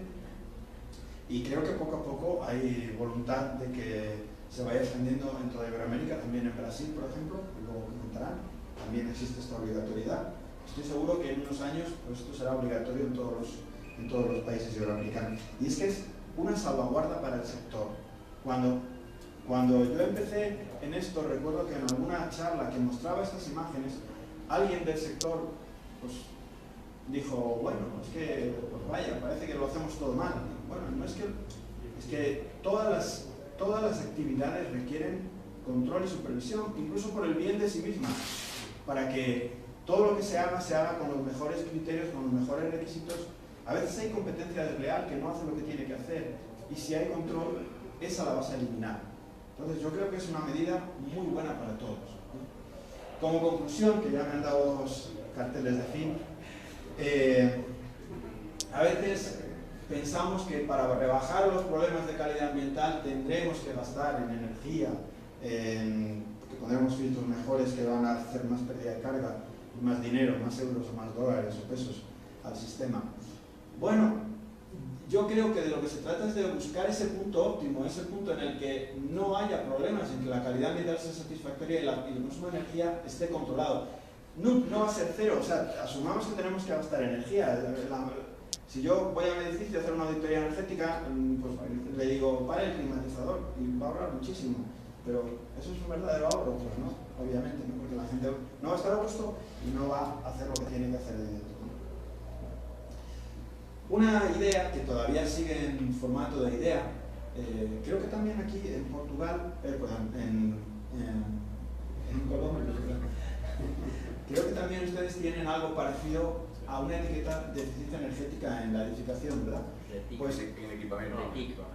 y creo que poco a poco hay voluntad de que se vaya extendiendo dentro de Iberoamérica, también en Brasil, por ejemplo, y luego comentarán, también existe esta obligatoriedad. Estoy seguro que en unos años pues, esto será obligatorio en todos los países iberoamericanos. Y es que es una salvaguarda para el sector. Cuando yo empecé en esto, recuerdo que en alguna charla que mostraba estas imágenes, alguien del sector pues, dijo: bueno, es que, pues vaya, parece que lo hacemos todo mal. Bueno, no es que todas las actividades requieren control y supervisión, incluso por el bien de sí mismas, para que todo lo que se haga con los mejores criterios, con los mejores requisitos. A veces hay competencia desleal que no hace lo que tiene que hacer, y si hay control, esa la vas a eliminar. Entonces yo creo que es una medida muy buena para todos. Como conclusión, que ya me han dado los carteles de fin, a veces pensamos que para rebajar los problemas de calidad ambiental tendremos que gastar en energía, que pondremos filtros mejores que van a hacer más pérdida de carga, y más dinero, más euros o más dólares o pesos al sistema. Bueno, yo creo que de lo que se trata es de buscar ese punto óptimo, ese punto en el que no haya problemas, en que la calidad ambiental sea satisfactoria y el consumo de energía esté controlado. No va a ser cero, o sea, asumamos que tenemos que gastar energía. Si yo voy a un edificio a hacer una auditoría energética, pues le digo: para el climatizador, y va a ahorrar muchísimo. Pero eso es un verdadero ahorro, pues no, obviamente, ¿no? Porque la gente no va a estar a gusto y no va a hacer lo que tiene que hacer de dentro. Una idea que todavía sigue en formato de idea, creo que también aquí en Portugal, en Colombia, creo que también ustedes tienen algo parecido a una etiqueta de eficiencia energética en la edificación, ¿verdad? RETIC, pues, en equipamiento.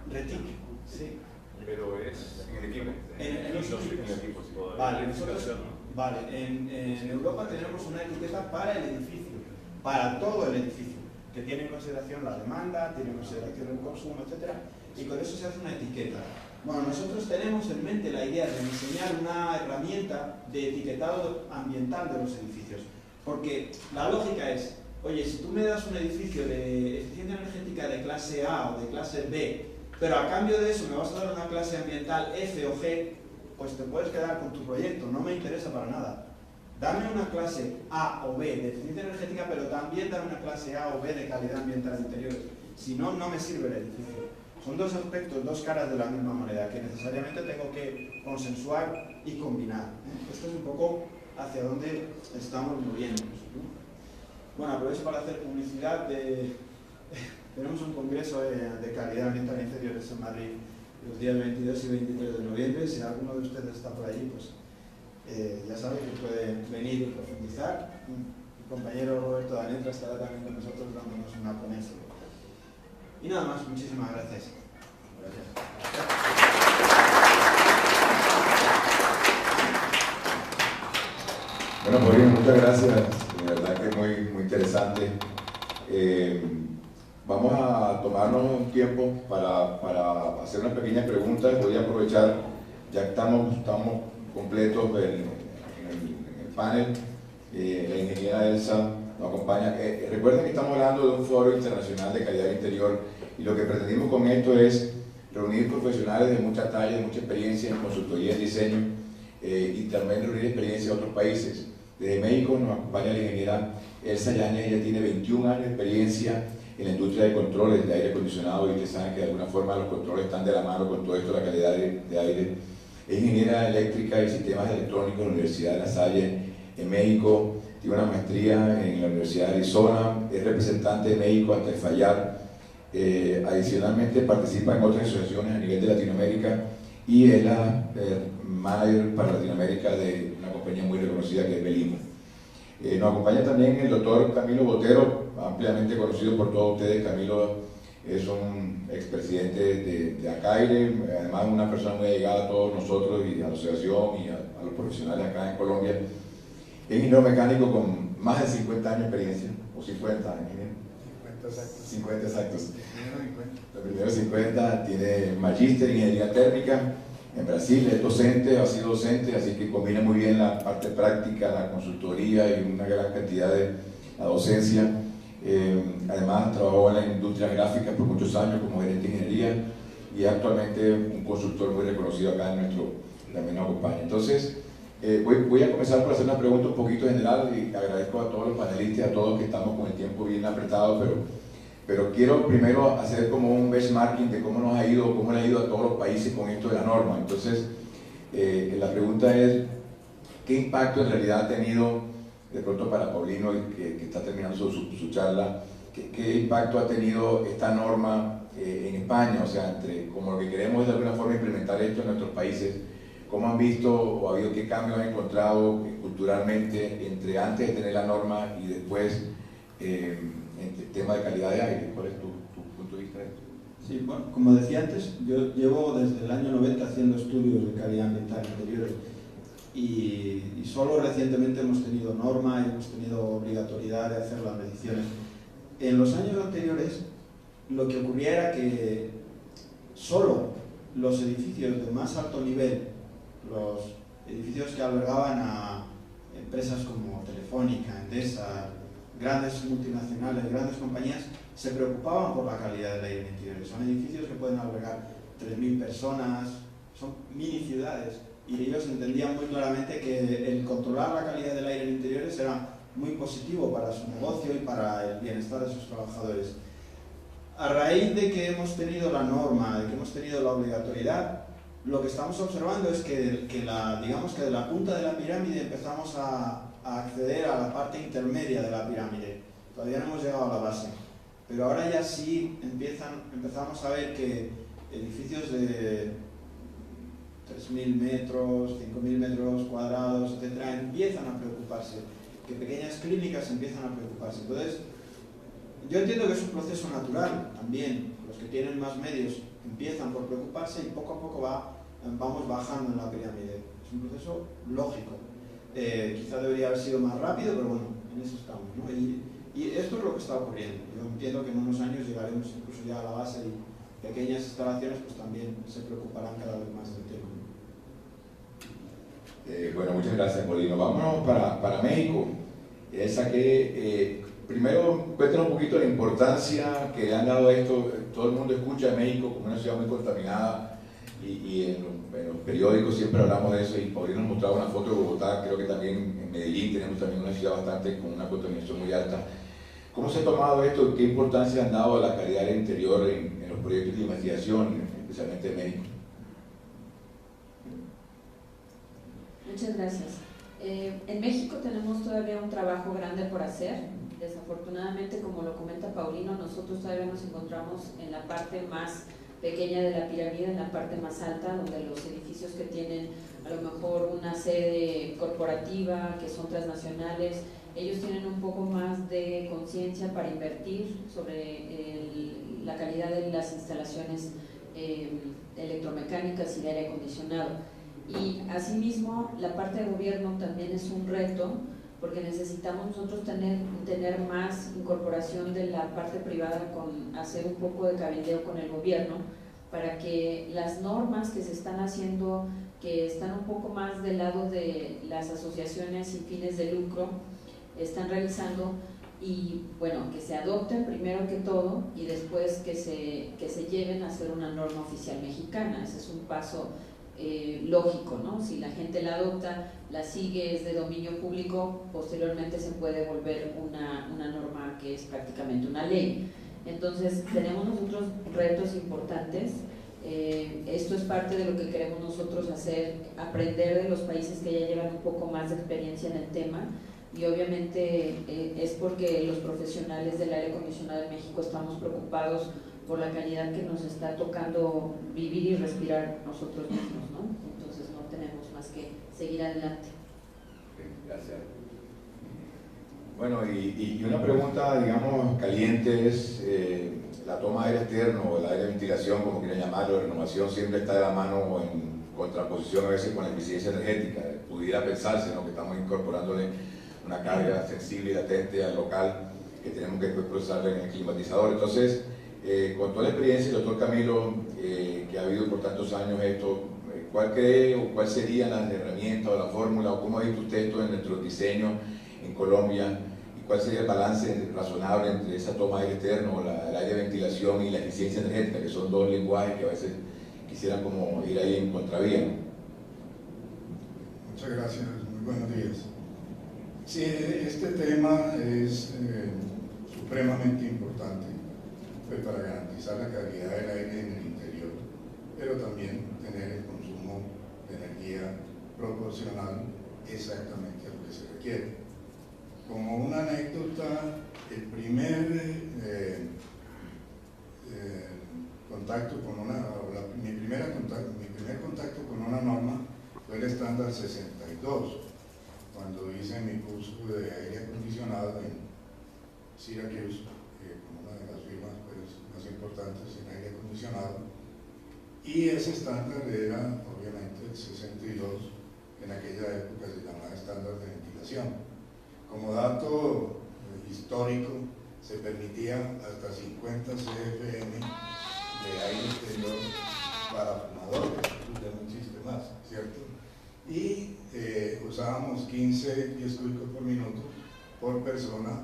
RETIC, sí. Pero es en el equipo. En los equipos. Vale, nosotros, en Europa tenemos una etiqueta para el edificio, para todo el edificio, que tiene en consideración la demanda, tiene en consideración el consumo, etc. Y con eso se hace una etiqueta. Bueno, nosotros tenemos en mente la idea de diseñar una herramienta de etiquetado ambiental de los edificios. Porque la lógica es, oye, si tú me das un edificio de eficiencia energética de clase A o de clase B, pero a cambio de eso me vas a dar una clase ambiental F o G, pues te puedes quedar con tu proyecto, no me interesa para nada. Dame una clase A o B de eficiencia energética, pero también dame una clase A o B de calidad ambiental interior. Si no, no me sirve el edificio. Son dos aspectos, dos caras de la misma moneda, que necesariamente tengo que consensuar y combinar. Esto es un poco hacia dónde estamos moviéndonos, ¿no? Bueno, aprovecho para hacer publicidad tenemos un congreso de calidad ambiental interiores en Madrid los días 22 y 23 de noviembre. Si alguno de ustedes está por allí, pues ya sabe que puede venir y profundizar. Mi compañero Roberto Danetra estará también con nosotros dándonos una ponencia. Y nada más, muchísimas gracias. Bueno, muy bien, muchas gracias. De verdad que es muy interesante. Vamos a tomarnos un tiempo para hacer unas pequeñas preguntas. Voy a aprovechar, ya estamos completos en el panel. La ingeniera Elsa nos acompaña. Recuerden que estamos hablando de un foro internacional de calidad interior y lo que pretendimos con esto es reunir profesionales de mucha talla, de mucha experiencia en consultoría y diseño y también reunir experiencia de otros países. Desde México nos acompaña la ingeniera Elsa Yáñez. Ella tiene 21 años de experiencia en la industria de controles de aire acondicionado y ustedes saben que de alguna forma los controles están de la mano con todo esto de la calidad de aire. Es ingeniera eléctrica y sistemas electrónicos en la Universidad de La Salle en México. Tiene una maestría en la Universidad de Arizona. Es representante de México ante el Fallar. Adicionalmente participa en otras asociaciones a nivel de Latinoamérica y es la manager para Latinoamérica de una compañía muy reconocida que es Belimo. Nos acompaña también el doctor Camilo Botero, ampliamente conocido por todos ustedes. Camilo es un expresidente de ACAIRE, además una persona muy allegada a todos nosotros y a la asociación y a los profesionales acá en Colombia. Es ingeniero mecánico con más de 50 años de experiencia, o 50 ingeniero. 50 exactos. Los primeros 50, tiene magíster en ingeniería térmica en Brasil, es docente, ha sido docente, así que combina muy bien la parte práctica, la consultoría y una gran cantidad de la docencia. Además trabajó en la industria gráfica por muchos años como gerente de ingeniería y actualmente un consultor muy reconocido acá en nuestro, también nos acompaña. Entonces, voy a comenzar por hacer una pregunta un poquito general y agradezco a todos los panelistas, a todos que estamos con el tiempo bien apretado, pero quiero primero hacer como un benchmarking de cómo nos ha ido, cómo le ha ido a todos los países con esto de la norma. Entonces, la pregunta es, ¿qué impacto en realidad ha tenido, de pronto para Paulino, que está terminando su charla, qué impacto ha tenido esta norma en España? O sea, como lo que queremos es de alguna forma implementar esto en nuestros países, ¿cómo han visto o ha habido qué cambios han encontrado culturalmente entre antes de tener la norma y después en el tema de calidad de aire? ¿Cuál es tu punto de vista de esto? Sí, bueno, como decía antes, yo llevo desde el año 90 haciendo estudios de calidad ambiental interiores y solo recientemente hemos tenido norma y hemos tenido obligatoriedad de hacer las mediciones. En los años anteriores lo que ocurría era que solo los edificios de más alto nivel, los edificios que albergaban a empresas como Telefónica, Endesa, grandes multinacionales, grandes compañías, se preocupaban por la calidad del aire interior. Son edificios que pueden albergar 3.000 personas, son mini ciudades, y ellos entendían muy claramente que el controlar la calidad del aire en interiores era muy positivo para su negocio y para el bienestar de sus trabajadores. A raíz de que hemos tenido la norma, de que hemos tenido la obligatoriedad, lo que estamos observando es digamos que de la punta de la pirámide empezamos a acceder a la parte intermedia de la pirámide. Todavía no hemos llegado a la base, pero ahora ya sí empezamos a ver que edificios de 3.000 metros, 5.000 metros cuadrados, etcétera, empiezan a preocuparse, que pequeñas clínicas empiezan a preocuparse. Entonces, yo entiendo que es un proceso natural también. Los que tienen más medios empiezan por preocuparse y poco a poco vamos bajando en la pirámide. Es un proceso lógico. Quizá debería haber sido más rápido, pero bueno, en eso estamos, ¿no? Y Y esto es lo que está ocurriendo. Yo entiendo que en unos años llegaremos incluso ya a la base y pequeñas instalaciones pues también se preocuparán cada vez más del tema. Bueno, muchas gracias, Molino. Vámonos para México. Primero, cuéntanos un poquito la importancia que le han dado a esto. Todo el mundo escucha de México como una ciudad muy contaminada y en los periódicos siempre hablamos de eso, y Paulino nos mostraba una foto de Bogotá. Creo que también en Medellín tenemos también una ciudad bastante con una contaminación muy alta. ¿Cómo se ha tomado esto? ¿Qué importancia han dado a la calidad del interior en los proyectos de investigación, especialmente en México? Muchas gracias. En México tenemos todavía un trabajo grande por hacer. Desafortunadamente, como lo comenta Paulino, nosotros todavía nos encontramos en la parte más pequeña de la pirámide, en la parte más alta, donde los edificios que tienen a lo mejor una sede corporativa, que son transnacionales, ellos tienen un poco más de conciencia para invertir sobre la calidad de las instalaciones electromecánicas y de aire acondicionado. Y asimismo, la parte de gobierno también es un reto, porque necesitamos nosotros tener más incorporación de la parte privada, con hacer un poco de cabildeo con el gobierno, para que las normas que se están haciendo, que están un poco más del lado de las asociaciones sin fines de lucro, están realizando, y bueno, que se adopten primero que todo y después que se lleven a ser una norma oficial mexicana. Ese es un paso lógico, ¿no? Si la gente la adopta, la sigue, es de dominio público, posteriormente se puede volver una norma que es prácticamente una ley. Entonces tenemos nosotros retos importantes. Esto es parte de lo que queremos nosotros hacer, aprender de los países que ya llevan un poco más de experiencia en el tema, y obviamente es porque los profesionales del aire acondicionado en México estamos preocupados por la calidad que nos está tocando vivir y respirar nosotros mismos, ¿no? Entonces no tenemos más que seguir adelante. Gracias. Bueno, y una pregunta, digamos, caliente es la toma de aire externo o el aire de ventilación, como quieran llamarlo, renovación, siempre está de la mano o en contraposición a veces con la eficiencia energética. Pudiera pensarse, ¿no?, que estamos incorporándole una carga sensible y latente al local que tenemos que procesarle en el climatizador. Entonces, con toda la experiencia, doctor Camilo, que ha habido por tantos años esto, ¿cuál cree o cuál serían las herramientas o la fórmula, o cómo ha visto usted esto en nuestro diseño en Colombia, y cuál sería el balance razonable entre esa toma de aire externo, el aire de ventilación y la eficiencia energética, que son dos lenguajes que a veces quisieran como ir ahí en contravía? Muchas gracias, muy buenos días. Sí, este tema es supremamente importante, pues, para garantizar la calidad del aire en el interior, pero también tener el consumo de energía proporcional exactamente a lo que se requiere. Como una anécdota, mi primer contacto con una norma fue el estándar 62, cuando hice mi curso de aire acondicionado en Syracuse, como una de las firmas pues, más importantes en aire acondicionado, y ese estándar era obviamente el 62, que en aquella época se llamaba estándar de ventilación. Como dato histórico, se permitía hasta 50 CFM de aire exterior para fumadores, ya no existe más, ¿cierto? Y usábamos 15 pies cúbicos por minuto por persona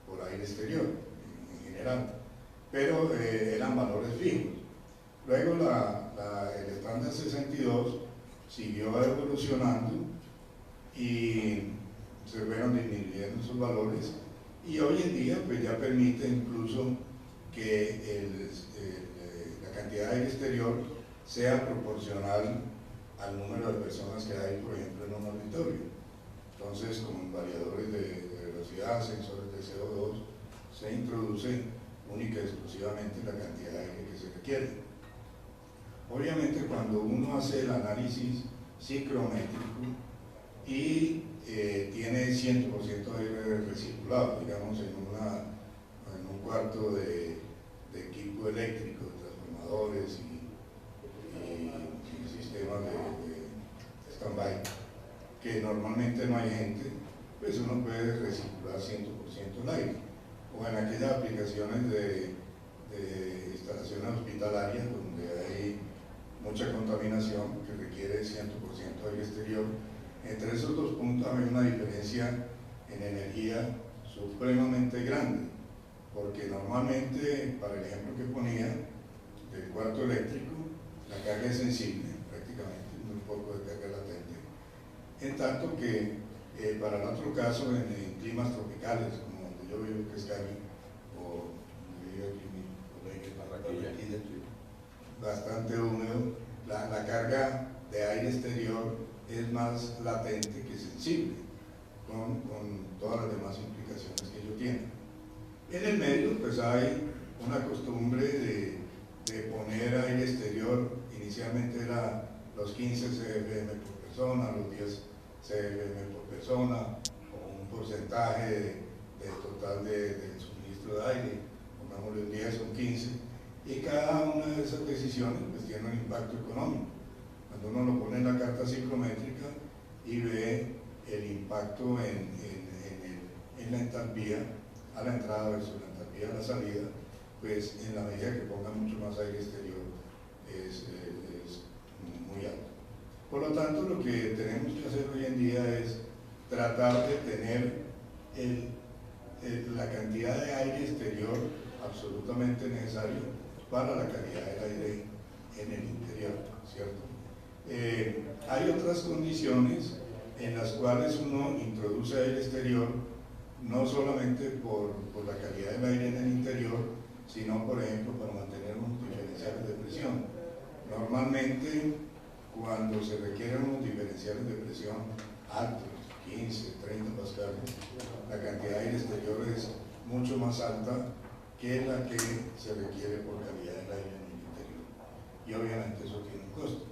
por aire exterior en general, pero eran valores fijos. Luego el estándar 62 siguió evolucionando y se fueron disminuyendo esos valores, y hoy en día pues ya permite incluso que la cantidad de aire exterior sea proporcional al número de personas que hay, por ejemplo, en un auditorio. Entonces, con variadores de velocidad, sensores de CO2, se introduce única y exclusivamente la cantidad de aire que se requiere. Obviamente, cuando uno hace el análisis psicométrico y tiene 100% de aire recirculado, digamos, en un cuarto de equipo eléctrico, transformadores y sistemas de stand-by, que normalmente no hay gente, pues uno puede recircular 100% el aire. o en aquellas aplicaciones de instalaciones hospitalarias donde hay mucha contaminación que requiere 100% aire exterior. Entre esos dos puntos hay una diferencia en energía supremamente grande, porque normalmente, para el ejemplo que ponía del cuarto eléctrico, la carga es sensible prácticamente, muy poco de carga latente, en tanto que para el otro caso, en climas tropicales como donde yo vivo, que es Cali, o donde vive aquí mi colega Barranquilla, bastante húmedo, la carga de aire exterior es más latente que sensible, con todas las demás implicaciones que ello tiene. En el medio, pues hay una costumbre de poner aire exterior, inicialmente era los 15 CFM por persona, los 10 CFM por persona, o un porcentaje de total del suministro de aire, pongámosle un 10 o un 15, y cada una de esas decisiones pues tiene un impacto económico. Cuando uno lo pone en la carta ciclométrica y ve el impacto en la entalpía a la entrada versus la entalpía a la salida, pues en la medida que ponga mucho más aire exterior es muy alto. Por lo tanto, lo que tenemos que hacer hoy en día es tratar de tener la cantidad de aire exterior absolutamente necesario para la calidad del aire en el interior, ¿cierto? Hay otras condiciones en las cuales uno introduce aire exterior no solamente por la calidad del aire en el interior, sino por ejemplo para mantener unos diferenciales de presión. Normalmente cuando se requieren unos diferenciales de presión altos, 15, 30 pascales, la cantidad de aire exterior es mucho más alta que la que se requiere por calidad del aire en el interior. Y obviamente eso tiene un costo.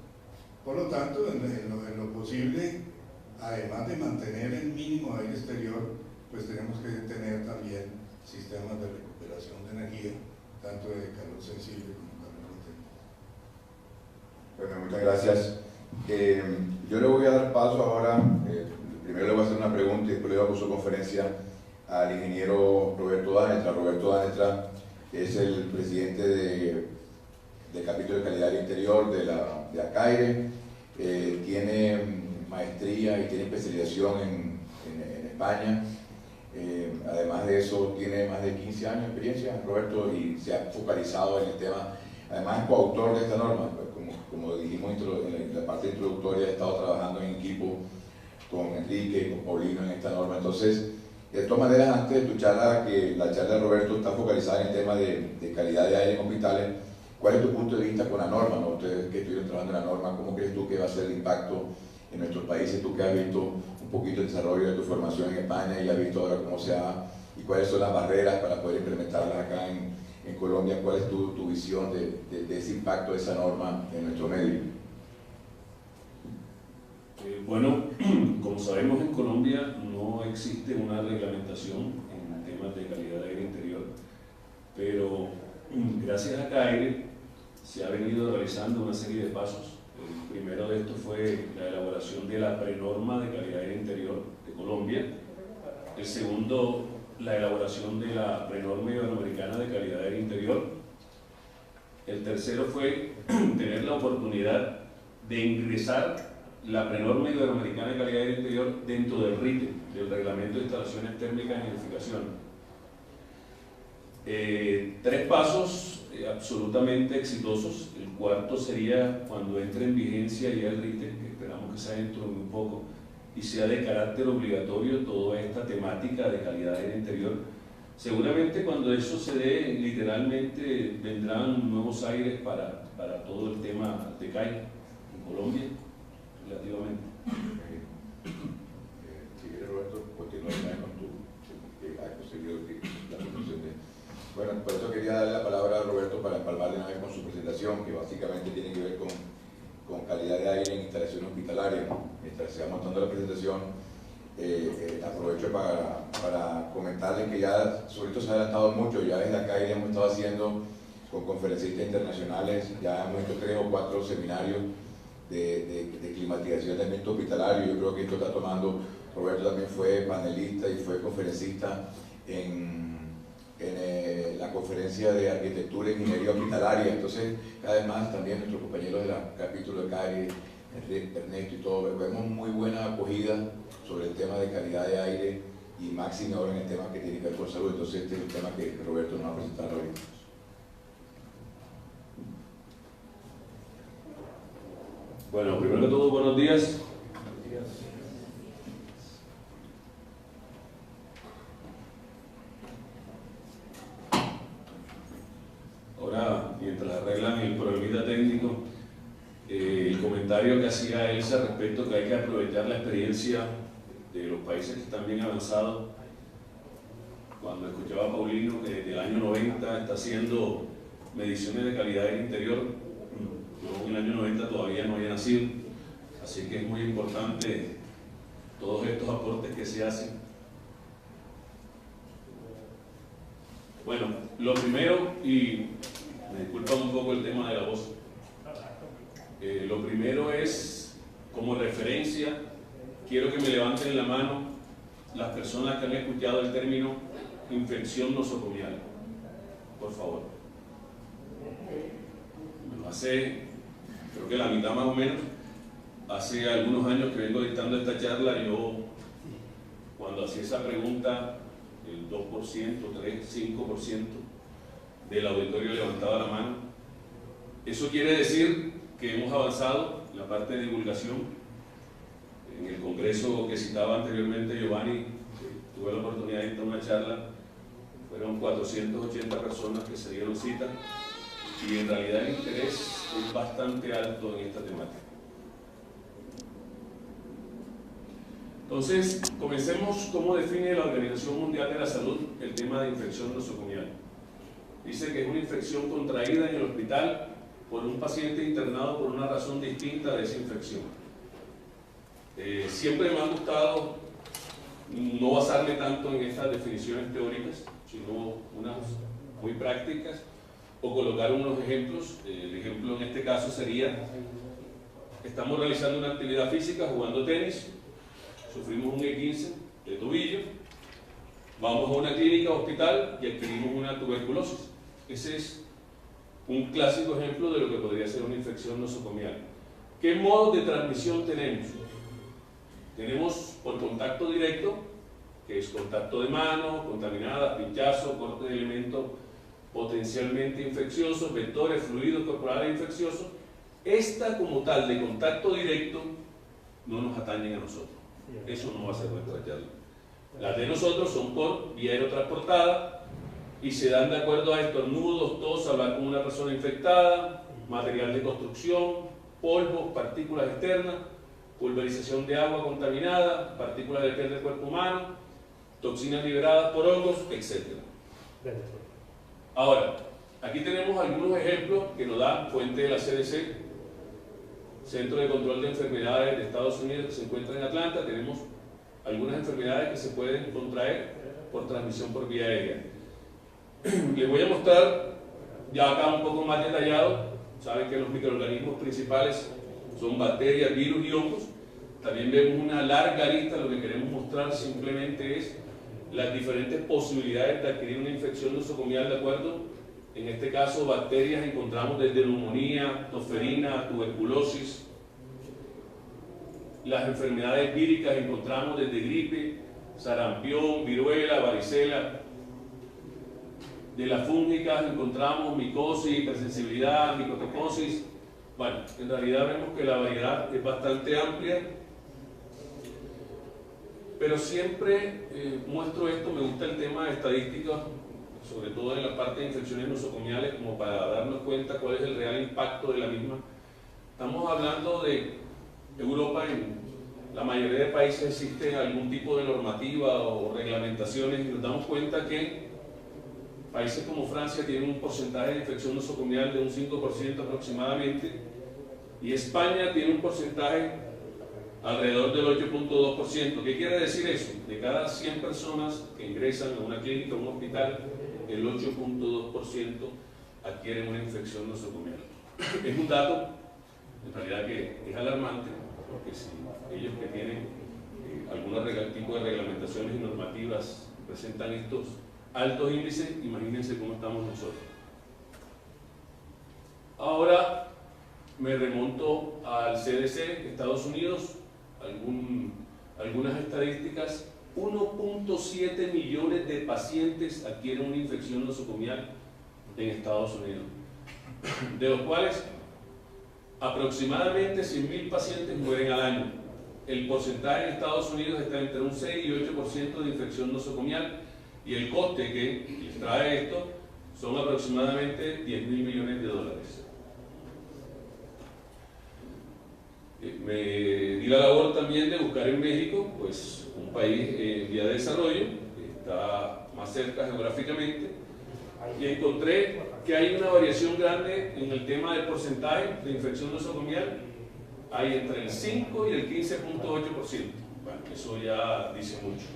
Por lo tanto, en lo posible, además de mantener el mínimo de aire exterior, pues tenemos que tener también sistemas de recuperación de energía, tanto de calor sensible como calor latente. Bueno, muchas gracias. Yo le voy a dar paso ahora, primero le voy a hacer una pregunta y después le voy a dar su conferencia al ingeniero Roberto Danetra. Roberto Danetra es el presidente del capítulo de calidad del interior de ACAIRE, tiene maestría y tiene especialización en España. Además de eso, tiene más de 15 años de experiencia, Roberto, y se ha focalizado en el tema. Además, es coautor de esta norma, pues, como dijimos en la parte introductoria, he estado trabajando en equipo con Enrique, con Paulino en esta norma. Entonces, de todas maneras, antes de tu charla, que la charla de Roberto está focalizada en el tema de calidad de aire en hospitales, ¿cuál es tu punto de vista con la norma, ¿no? Ustedes que estuvieron trabajando en la norma, ¿cómo crees tú que va a ser el impacto en nuestros países? Tú que has visto un poquito el desarrollo de tu formación en España y has visto ahora cómo se ha y cuáles son las barreras para poder implementarlas acá en Colombia, ¿cuál es tu visión de ese impacto de esa norma en nuestro medio? Bueno, como sabemos, en Colombia no existe una reglamentación en temas de calidad de aire interior, pero gracias a CAIRE se ha venido realizando una serie de pasos. El primero de estos fue la elaboración de la prenorma de calidad de aire interior de Colombia. El segundo, la elaboración de la prenorma iberoamericana de calidad de aire interior. El tercero fue tener la oportunidad de ingresar la prenorma iberoamericana de calidad de aire interior dentro del RITE, del Reglamento de Instalaciones Térmicas en Edificación. 3 pasos absolutamente exitosos. El cuarto sería cuando entre en vigencia ya el RITE, que esperamos que sea dentro de muy poco, y sea de carácter obligatorio toda esta temática de calidad de aire interior. Seguramente cuando eso se dé, literalmente vendrán nuevos aires para todo el tema de CAI en Colombia, relativamente. Si quieres, Roberto, continúa con tu que has conseguido la conclusión de... Bueno, por eso quería darle la palabra a Roberto para empalmar de una vez con su presentación, que básicamente tiene que ver con calidad de aire en instalaciones hospitalarias. Mientras se va montando la presentación, aprovecho para comentarles que ya sobre esto se ha adelantado mucho. Ya desde acá hemos estado haciendo con conferencistas internacionales, ya hemos hecho 3 o 4 seminarios de climatización de ambiente hospitalario. Yo creo que esto está tomando, Roberto también fue panelista y fue conferencista en en la conferencia de arquitectura e ingeniería hospitalaria. Entonces, cada vez más también nuestros compañeros del capítulo de CAIRE, Ernesto y todo, vemos muy buena acogida sobre el tema de calidad de aire y máximo ahora en el tema que tiene que ver con salud. Entonces, este es el tema que Roberto nos va a presentar hoy. Bueno, primero que todo, buenos días. Ahora, mientras arreglan el problemita técnico, el comentario que hacía Elsa respecto que hay que aprovechar la experiencia de los países que están bien avanzados. Cuando escuchaba a Paulino que desde el año 90 está haciendo mediciones de calidad del interior, yo en el año 90 todavía no había nacido, así que es muy importante todos estos aportes que se hacen. Bueno, lo primero, y me disculpan un poco el tema de la voz, lo primero es, como referencia, quiero que me levanten la mano las personas que han escuchado el término infección nosocomial, por favor. Bueno, hace, creo que la mitad más o menos, hace algunos años que vengo dictando esta charla, yo cuando hacía esa pregunta, el 2%, 3, 5% del auditorio levantaba la mano. Eso quiere decir que hemos avanzado en la parte de divulgación. En el congreso que citaba anteriormente Giovanni, tuve la oportunidad de dictar una charla, fueron 480 personas que se dieron cita y en realidad el interés es bastante alto en esta temática. Entonces, comencemos cómo define la Organización Mundial de la Salud el tema de infección nosocomial. Dice que es una infección contraída en el hospital por un paciente internado por una razón distinta de esa infección. Siempre me ha gustado no basarme tanto en estas definiciones teóricas, sino unas muy prácticas, o colocar unos ejemplos. El ejemplo en este caso sería, estamos realizando una actividad física, jugando tenis, sufrimos un E15 de tobillo, vamos a una clínica o hospital y adquirimos una tuberculosis. Ese es un clásico ejemplo de lo que podría ser una infección nosocomial. ¿Qué modos de transmisión tenemos? Tenemos por contacto directo, que es contacto de mano, contaminada, pinchazo, corte de elementos potencialmente infecciosos, vectores, fluidos corporales infecciosos. Esta como tal de contacto directo no nos atañen a nosotros. Eso no va a ser nuestra charla. Las de nosotros son por vía aerotransportada y se dan de acuerdo a estornudos, tos, hablar con una persona infectada, material de construcción, polvos, partículas externas, pulverización de agua contaminada, partículas de piel del cuerpo humano, toxinas liberadas por hongos, etc. Ahora, aquí tenemos algunos ejemplos que nos da fuente de la CDC, Centro de Control de Enfermedades de Estados Unidos, que se encuentra en Atlanta. Tenemos algunas enfermedades que se pueden contraer por transmisión por vía aérea. Les voy a mostrar ya acá un poco más detallado. Saben que los microorganismos principales son bacterias, virus y hongos. También vemos una larga lista. Lo que queremos mostrar simplemente es las diferentes posibilidades de adquirir una infección nosocomial, de acuerdo. En este caso, bacterias encontramos desde neumonía, tosferina, tuberculosis. Las enfermedades víricas encontramos desde gripe, sarampión, viruela, varicela. De las fúngicas encontramos micosis, hipersensibilidad, micotocosis. Bueno, en realidad vemos que la variedad es bastante amplia, pero siempre muestro esto. Me gusta el tema de estadísticas, sobre todo en la parte de infecciones nosocomiales, como para darnos cuenta cuál es el real impacto de la misma. Estamos hablando de Europa. En la mayoría de países existe algún tipo de normativa o reglamentaciones, y nos damos cuenta que países como Francia tienen un porcentaje de infección nosocomial de un 5% aproximadamente, y España tiene un porcentaje alrededor del 8.2%. ¿Qué quiere decir eso? De cada 100 personas que ingresan a una clínica o un hospital, el 8.2% adquieren una infección nosocomial. Es un dato, en realidad, que es alarmante, porque si ellos que tienen algún tipo de reglamentaciones y normativas presentan estos altos índices, imagínense cómo estamos nosotros. Ahora me remonto al CDC, Estados Unidos, algunas estadísticas. 1.7 millones de pacientes adquieren una infección nosocomial en Estados Unidos, de los cuales aproximadamente 100.000 pacientes mueren al año. El porcentaje en Estados Unidos está entre un 6 y 8% de infección nosocomial, y el coste que les trae esto son aproximadamente 10.000 millones de dólares. Me di la labor también de buscar en México, pues un país en vía de desarrollo, que está más cerca geográficamente, y encontré que hay una variación grande en el tema del porcentaje de infección nosocomial. Hay entre el 5 y el 15.8%. Bueno, eso ya dice mucho.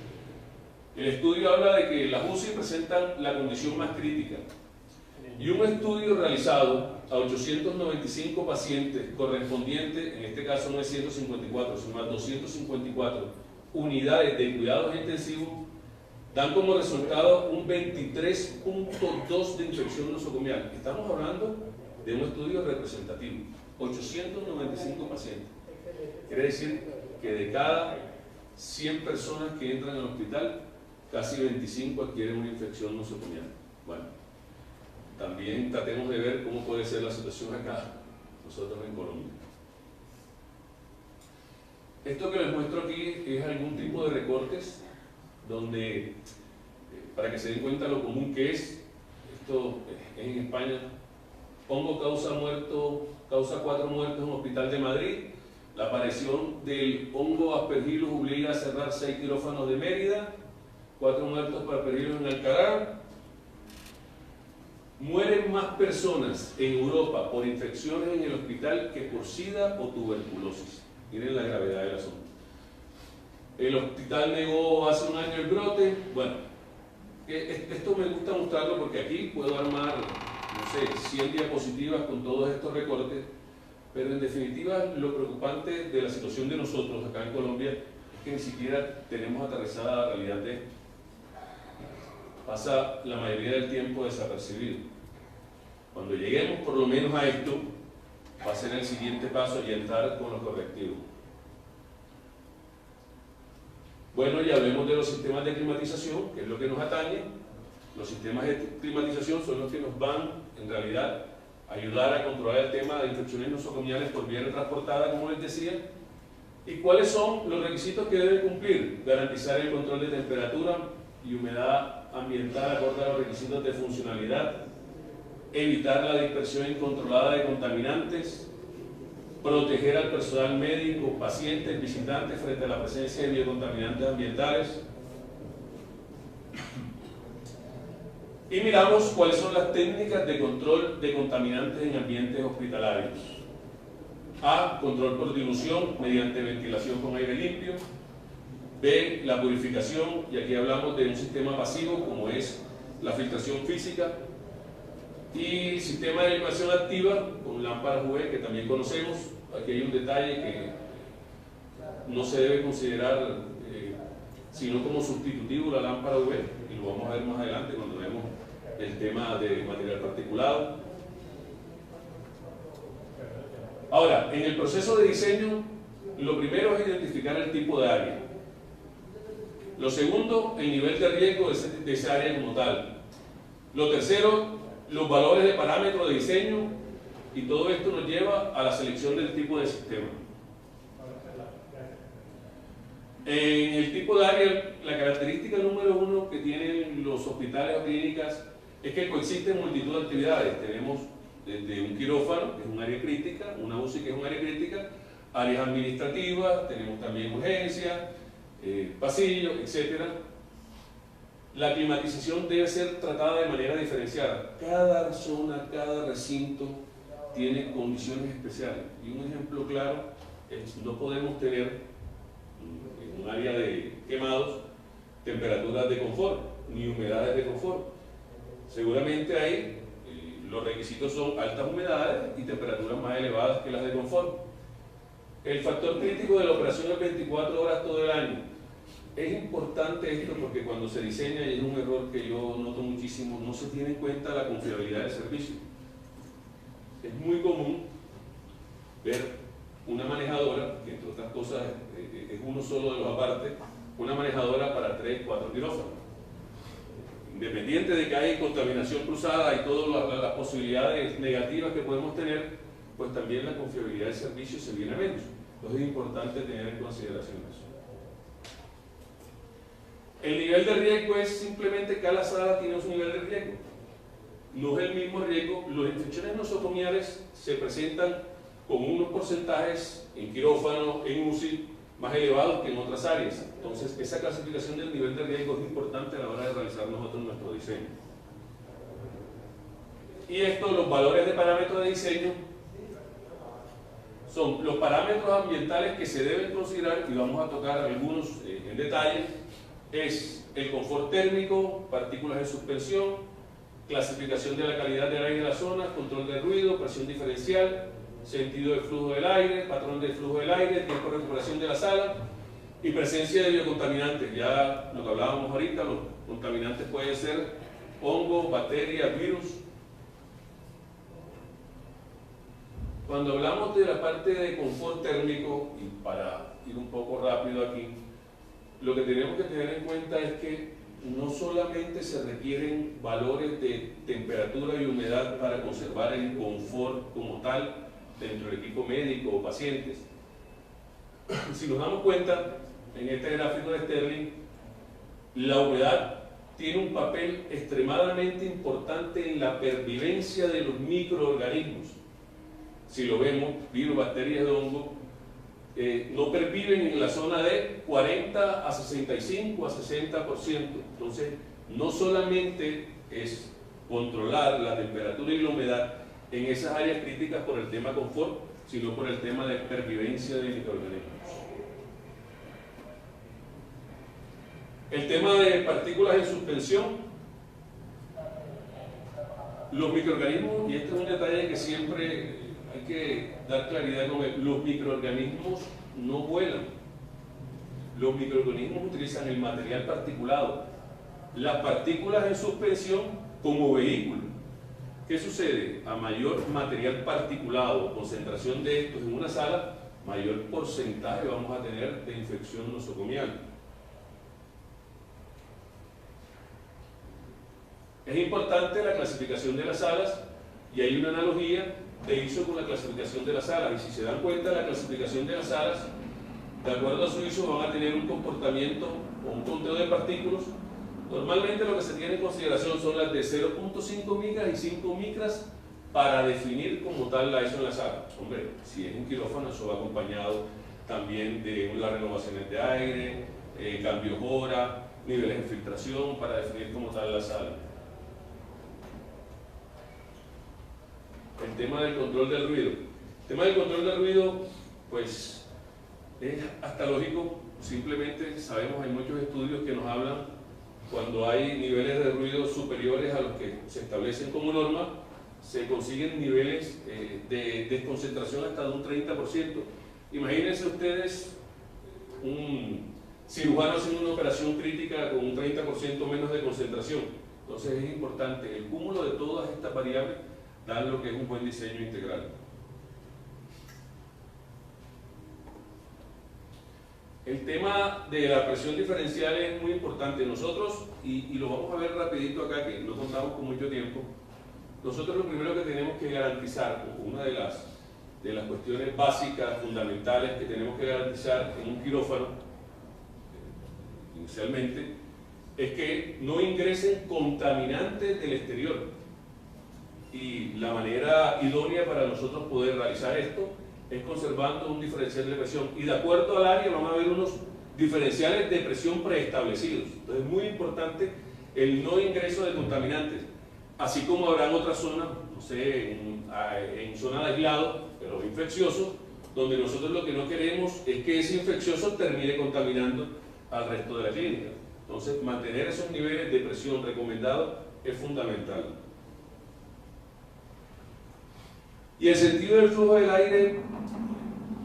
El estudio habla de que las UCI presentan la condición más crítica, y un estudio realizado a 895 pacientes correspondientes, en este caso no es 154, sino más 254 unidades de cuidados intensivos, dan como resultado un 23.2 de infección nosocomial. Estamos hablando de un estudio representativo, 895 pacientes. Quiere decir que de cada 100 personas que entran al hospital, casi 25 adquieren una infección nosocomial. Bueno, también tratemos de ver cómo puede ser la situación acá, nosotros en Colombia. Esto que les muestro aquí es algún tipo de recortes donde, para que se den cuenta lo común que es, esto es en España, hongo causa 4 muertos en un hospital de Madrid, la aparición del hongo Aspergillus obliga a cerrar 6 quirófanos de Mérida, 4 muertos por Aspergillus en Alcaraz. Mueren más personas en Europa por infecciones en el hospital que por SIDA o tuberculosis. Miren la gravedad del asunto. El hospital negó hace un año el brote. Bueno, esto me gusta mostrarlo porque aquí puedo armar, no sé, 100 diapositivas con todos estos recortes, pero en definitiva lo preocupante de la situación de nosotros acá en Colombia es que ni siquiera tenemos aterrizada la realidad de esto. Pasa la mayoría del tiempo desapercibido. Cuando lleguemos por lo menos a esto, va a ser el siguiente paso y entrar con los correctivos. Bueno, ya hablemos de los sistemas de climatización, que es lo que nos atañe. Los sistemas de climatización son los que nos van, en realidad, a ayudar a controlar el tema de infecciones nosocomiales por vía transportada, como les decía. ¿Y cuáles son los requisitos que deben cumplir? Garantizar el control de temperatura y humedad ambiental acorde a los requisitos de funcionalidad, evitar la dispersión incontrolada de contaminantes, proteger al personal médico, pacientes, visitantes frente a la presencia de biocontaminantes ambientales. Y miramos cuáles son las técnicas de control de contaminantes en ambientes hospitalarios. A. Control por dilución mediante ventilación con aire limpio. B. La purificación, y aquí hablamos de un sistema pasivo como es la filtración física. Y sistema de eliminación activa con lámparas UV, que también conocemos. Aquí hay un detalle que no se debe considerar sino como sustitutivo la lámpara UV, y lo vamos a ver más adelante cuando vemos el tema de material particulado. Ahora, en el proceso de diseño, lo primero es identificar el tipo de área. Lo segundo, el nivel de riesgo de esa área como tal. Lo tercero, los valores de parámetros de diseño, y todo esto nos lleva a la selección del tipo de sistema. En el tipo de área, la característica número 1 que tienen los hospitales o clínicas es que coexisten multitud de actividades. Tenemos desde un quirófano, que es un área crítica, una UCI, que es un área crítica, áreas administrativas, tenemos también urgencias, pasillos, etc. La climatización debe ser tratada de manera diferenciada. Cada zona, cada recinto tiene condiciones especiales. Y un ejemplo claro es: no podemos tener en un área de quemados temperaturas de confort, ni humedades de confort. Seguramente ahí los requisitos son altas humedades y temperaturas más elevadas que las de confort. El factor crítico de la operación es 24 horas todo el año. es importante esto porque cuando se diseña, y es un error que yo noto muchísimo, no se tiene en cuenta la confiabilidad del servicio. Es muy común ver una manejadora, que entre otras cosas es uno solo de los apartes, una manejadora para 3, 4 quirófanos. Independiente de que hay contaminación cruzada y todas las posibilidades negativas que podemos tener, pues también la confiabilidad del servicio se viene a menos. Entonces es importante tener en consideración eso. El nivel de riesgo es simplemente cada sala tiene un nivel de riesgo. No es el mismo riesgo. Las infecciones nosocomiales se presentan con unos porcentajes en quirófano, en UCI, más elevados que en otras áreas. Entonces, esa clasificación del nivel de riesgo es importante a la hora de realizar nosotros nuestro diseño. Y esto, los valores de parámetros de diseño, son los parámetros ambientales que se deben considerar, y vamos a tocar algunos en detalle. Es el confort térmico, partículas de suspensión, clasificación de la calidad del aire de la zona, control de ruido, presión diferencial, sentido del flujo del aire, patrón del flujo del aire, tiempo de recuperación de la sala y presencia de biocontaminantes. Ya lo que hablábamos ahorita, los contaminantes pueden ser hongos, bacterias, virus. Cuando hablamos de la parte de confort térmico, y para ir un poco rápido aquí, lo que tenemos que tener en cuenta es que no solamente se requieren valores de temperatura y humedad para conservar el confort como tal dentro del equipo médico o pacientes. Si nos damos cuenta, en este gráfico de Sterling, la humedad tiene un papel extremadamente importante en la pervivencia de los microorganismos. Si lo vemos, virus, bacterias de hongo, no perviven en la zona de 40 a 65 a 60%. Entonces, no solamente es controlar la temperatura y la humedad en esas áreas críticas por el tema confort, sino por el tema de pervivencia de microorganismos. El tema de partículas en suspensión. Los microorganismos, y este es un detalle que siempre hay que dar claridad con él, los microorganismos no vuelan. Los microorganismos utilizan el material particulado, las partículas en suspensión como vehículo. ¿Qué sucede? A mayor material particulado o concentración de estos en una sala, mayor porcentaje vamos a tener de infección nosocomial. Es importante la clasificación de las salas, y hay una analogía de ISO con la clasificación de las salas, y si se dan cuenta, la clasificación de las salas, de acuerdo a su ISO, van a tener un comportamiento o un conteo de partículas. Normalmente lo que se tiene en consideración son las de 0.5 micras y 5 micras para definir como tal la ISO en la sala. Hombre, si es un quirófano, eso va acompañado también de las renovaciones de aire, cambios hora, niveles de filtración para definir como tal la sala. El tema del control del ruido. El tema del control del ruido, pues, es hasta lógico. Simplemente sabemos, hay muchos estudios que nos hablan cuando hay niveles de ruido superiores a los que se establecen como norma, se consiguen niveles de desconcentración hasta de un 30%. Imagínense ustedes un cirujano haciendo una operación crítica con un 30% menos de concentración. Entonces es importante, el cúmulo de todas estas variables dan lo que es un buen diseño integral. El tema de la presión diferencial es muy importante. Nosotros, y lo vamos a ver rapidito acá, que no contamos con mucho tiempo, nosotros lo primero que tenemos que garantizar, una de las cuestiones básicas, fundamentales que tenemos que garantizar en un quirófano, inicialmente, es que no ingresen contaminantes del exterior. Y la manera idónea para nosotros poder realizar esto es conservando un diferencial de presión, y de acuerdo al área van a haber unos diferenciales de presión preestablecidos. Entonces es muy importante el no ingreso de contaminantes, así como habrán otras zonas, no sé, en zonas de aislado, pero infecciosos, donde nosotros lo que no queremos es que ese infeccioso termine contaminando al resto de la clínica. Entonces mantener esos niveles de presión recomendados es fundamental. Y el sentido del flujo del aire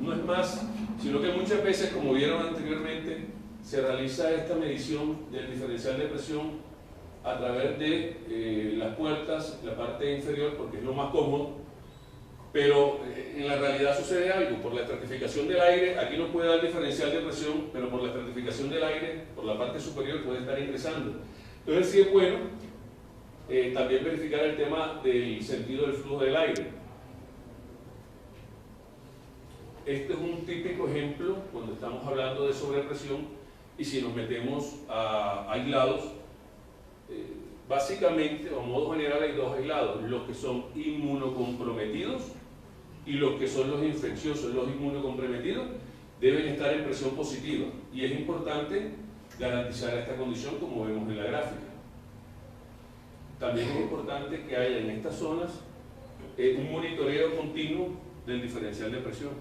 no es más, sino que muchas veces, como vieron anteriormente, se realiza esta medición del diferencial de presión a través de las puertas, la parte inferior, porque es lo más cómodo, pero en la realidad sucede algo. Por la estratificación del aire, aquí no puede dar diferencial de presión, pero por la estratificación del aire, por la parte superior puede estar ingresando. Entonces sí es bueno también verificar el tema del sentido del flujo del aire. Este es un típico ejemplo cuando estamos hablando de sobrepresión, y si nos metemos a aislados, básicamente, o a modo general, hay dos aislados: los que son inmunocomprometidos y los que son los infecciosos. Los inmunocomprometidos deben estar en presión positiva, y es importante garantizar esta condición, como vemos en la gráfica. También es importante que haya en estas zonas un monitoreo continuo del diferencial de presión.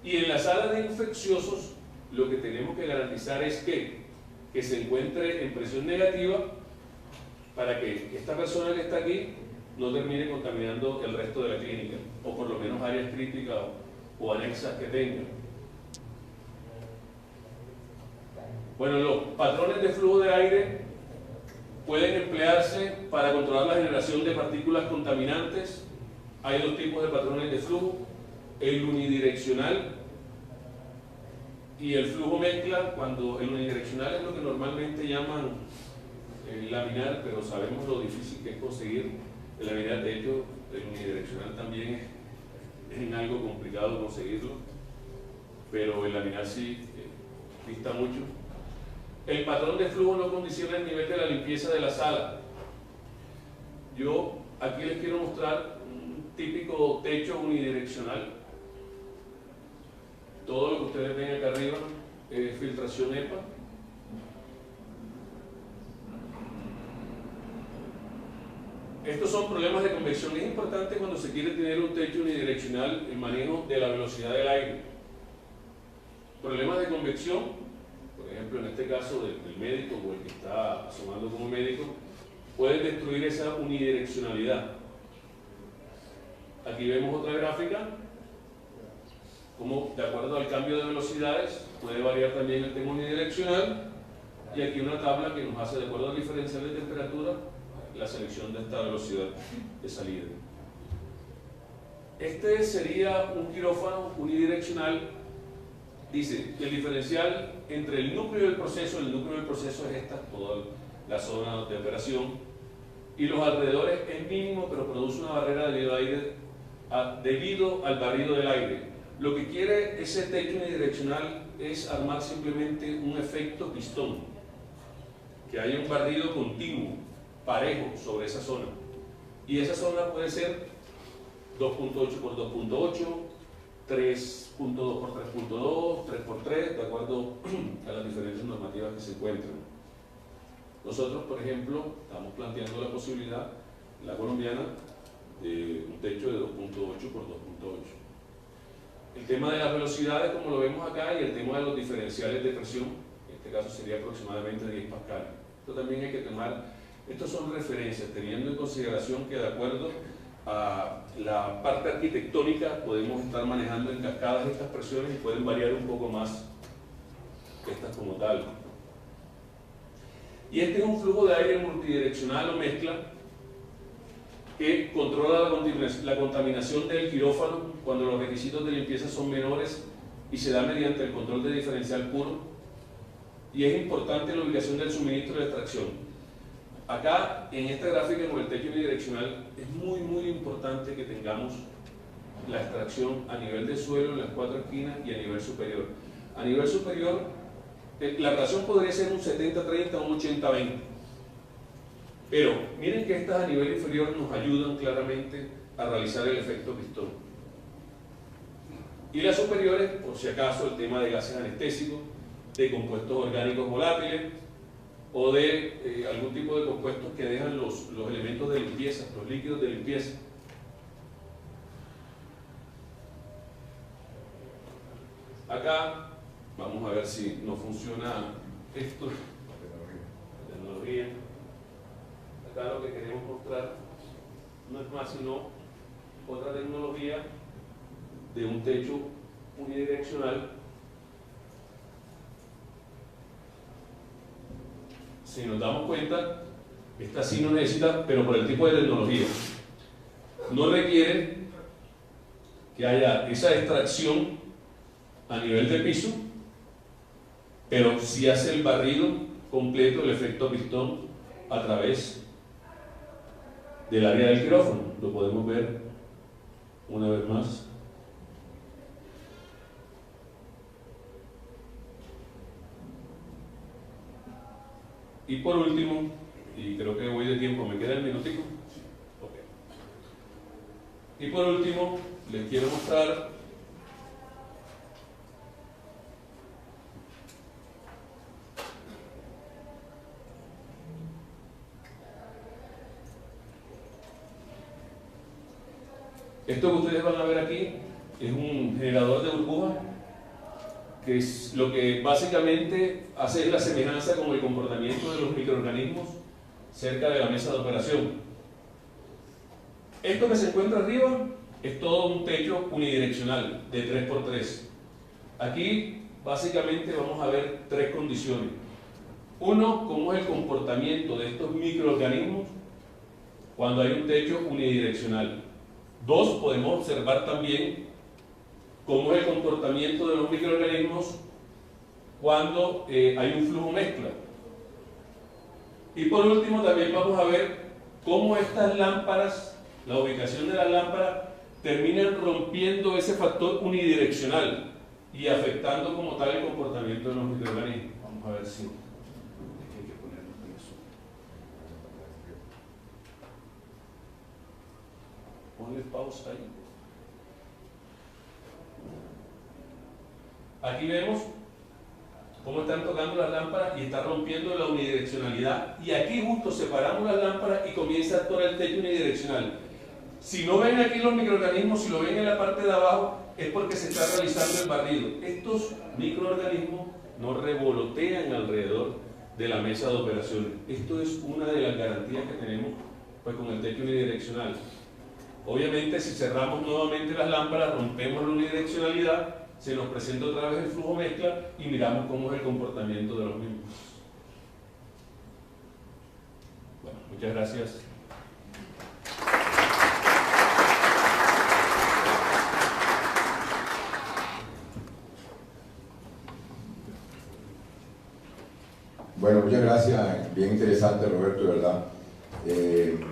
Y en la sala de infecciosos, lo que tenemos que garantizar es que se encuentre en presión negativa, para que esta persona que está aquí no termine contaminando el resto de la clínica, o por lo menos áreas críticas o anexas que tenga. Bueno, los patrones de flujo de aire pueden emplearse para controlar la generación de partículas contaminantes. Hay dos tipos de patrones de flujo: el unidireccional y el flujo mezcla. Cuando el unidireccional es lo que normalmente llaman laminar, pero sabemos lo difícil que es conseguir el laminar. De hecho, el unidireccional también es algo complicado conseguirlo, pero el laminar sí dista mucho. El patrón de flujo no condiciona el nivel de la limpieza de la sala. Yo aquí les quiero mostrar un típico techo unidireccional. Todo lo que ustedes ven acá arriba es filtración EPA. Estos son problemas de convección. Es importante, cuando se quiere tener un techo unidireccional, el manejo de la velocidad del aire. Problemas de convección, por ejemplo en este caso del médico o el que está asomando como médico, pueden destruir esa unidireccionalidad. Aquí vemos otra gráfica, como de acuerdo al cambio de velocidades puede variar también el tema unidireccional, y aquí una tabla que nos hace, de acuerdo al diferencial de temperatura, la selección de esta velocidad de salida. Este sería un quirófano unidireccional. Dice que el diferencial entre el núcleo del proceso, es esta, toda la zona de operación, y los alrededores es mínimo, pero produce una barrera debido al barrido del aire. Lo que quiere ese techo unidireccional es armar simplemente un efecto pistón, que haya un barrido continuo, parejo sobre esa zona, y esa zona puede ser 2.8 por 2.8, 3.2 por 3.2, 3 por 3, de acuerdo a las diferentes normativas que se encuentran. Nosotros, por ejemplo, estamos planteando la posibilidad, la colombiana, de un techo de 2.8 por 2.8. El tema de las velocidades, como lo vemos acá, y el tema de los diferenciales de presión, en este caso sería aproximadamente 10 pascales. Esto también hay que tomar. Estos son referencias, teniendo en consideración que de acuerdo a la parte arquitectónica podemos estar manejando en cascadas estas presiones y pueden variar un poco más estas como tal. Y este es un flujo de aire multidireccional o mezcla que controla la contaminación del quirófano cuando los requisitos de limpieza son menores, y se da mediante el control de diferencial puro. Y es importante la ubicación del suministro de extracción. Acá, en esta gráfica con el techo unidireccional, es muy importante que tengamos la extracción a nivel de suelo en las 4 esquinas y a nivel superior. A nivel superior, la relación podría ser un 70-30 o un 80-20. Pero miren que estas a nivel inferior nos ayudan claramente a realizar el efecto pistón. Y las superiores, por si acaso, el tema de gases anestésicos, de compuestos orgánicos volátiles, o de algún tipo de compuestos que dejan los elementos de limpieza, los líquidos de limpieza. Acá vamos a ver si no funciona esto, la tecnología. Acá lo que queremos mostrar no es más sino otra tecnología de un techo unidireccional si nos damos cuenta, esta sí no necesita, pero por el tipo de tecnología, no requiere que haya esa extracción a nivel de piso, pero sí hace el barrido completo, el efecto pistón, a través del área del quirófano. Lo podemos ver una vez más. Y por último, y creo que voy de tiempo, ¿me queda el minutico? Okay. Y por último, les quiero mostrar esto que ustedes van a ver aquí. Es un generador de burbujas, que es lo que básicamente hace la semejanza con el comportamiento de los microorganismos cerca de la mesa de operación. Esto que se encuentra arriba es todo un techo unidireccional de 3x3. Aquí básicamente vamos a ver tres condiciones. Uno, cómo es el comportamiento de estos microorganismos cuando hay un techo unidireccional. Dos, podemos observar también cómo es el comportamiento de los microorganismos cuando hay un flujo mezcla. Y por último también vamos a ver cómo estas lámparas, la ubicación de las lámparas, terminan rompiendo ese factor unidireccional y afectando como tal el comportamiento de los microorganismos. Vamos a ver si hay que ponerlo eso. Ponle pausa ahí. Aquí vemos cómo están tocando las lámparas y está rompiendo la unidireccionalidad. Y aquí justo separamos las lámparas y comienza a actuar el techo unidireccional. Si no ven aquí los microorganismos, si lo ven en la parte de abajo, es porque se está realizando el barrido. Estos microorganismos no revolotean alrededor de la mesa de operaciones. Esto es una de las garantías que tenemos pues, con el techo unidireccional. Obviamente, si cerramos nuevamente las lámparas, rompemos la unidireccionalidad, se nos presenta otra vez el flujo mezcla y miramos cómo es el comportamiento de los mismos. Bueno, muchas gracias. Bueno, muchas gracias. Bien interesante, Roberto, de verdad.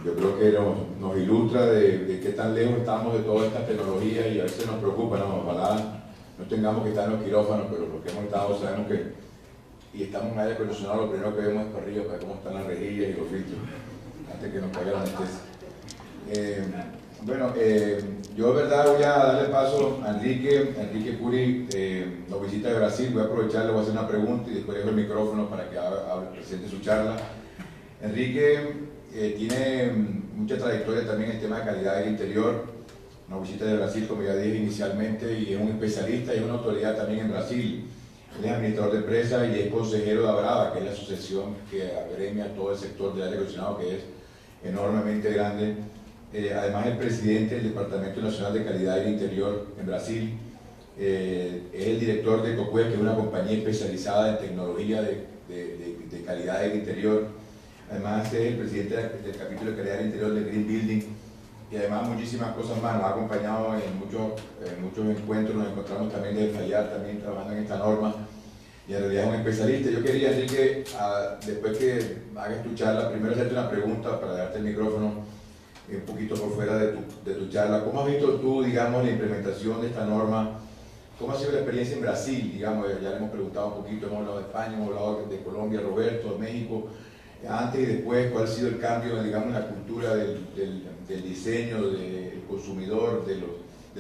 Yo creo que nos ilustra de qué tan lejos estamos de toda esta tecnología y a veces nos preocupa, ¿no? Ojalá no tengamos que estar en los quirófanos, pero los que hemos estado sabemos que, y estamos en aire acondicionado, lo primero que vemos es para arriba, para cómo están las rejillas y los filtros, antes que nos caiga la anestesia. Yo de verdad voy a darle paso a Enrique Curi, nos visita de Brasil. Voy a aprovechar, le voy a hacer una pregunta y después dejo el micrófono para que presente su charla. Enrique tiene mucha trayectoria también en el tema de calidad del interior. Nos visita de Brasil, como ya dije inicialmente, y es un especialista y es una autoridad también en Brasil. Él es administrador de empresa y es consejero de Abrava, que es la asociación que agremia todo el sector del aire acondicionado, que es enormemente grande. Además es presidente del Departamento Nacional de Calidad del Interior en Brasil. Es el director de Cocuel, que es una compañía especializada en tecnología de calidad del interior. Además es el presidente del capítulo de calidad del interior de Green Building. Y además muchísimas cosas más. Nos ha acompañado en muchos encuentros. Nos encontramos también de Fallar, también trabajando en esta norma. Y en realidad es un especialista. Yo quería, Enrique, después que hagas tu charla, primero hacerte una pregunta para darte el micrófono un poquito por fuera de tu charla. ¿Cómo has visto tú, digamos, la implementación de esta norma? ¿Cómo ha sido la experiencia en Brasil? Digamos, ya le hemos preguntado un poquito, hemos hablado de España, hemos hablado de Colombia, Roberto, de México. Antes y después, ¿cuál ha sido el cambio, digamos, en la cultura del diseño, del consumidor, de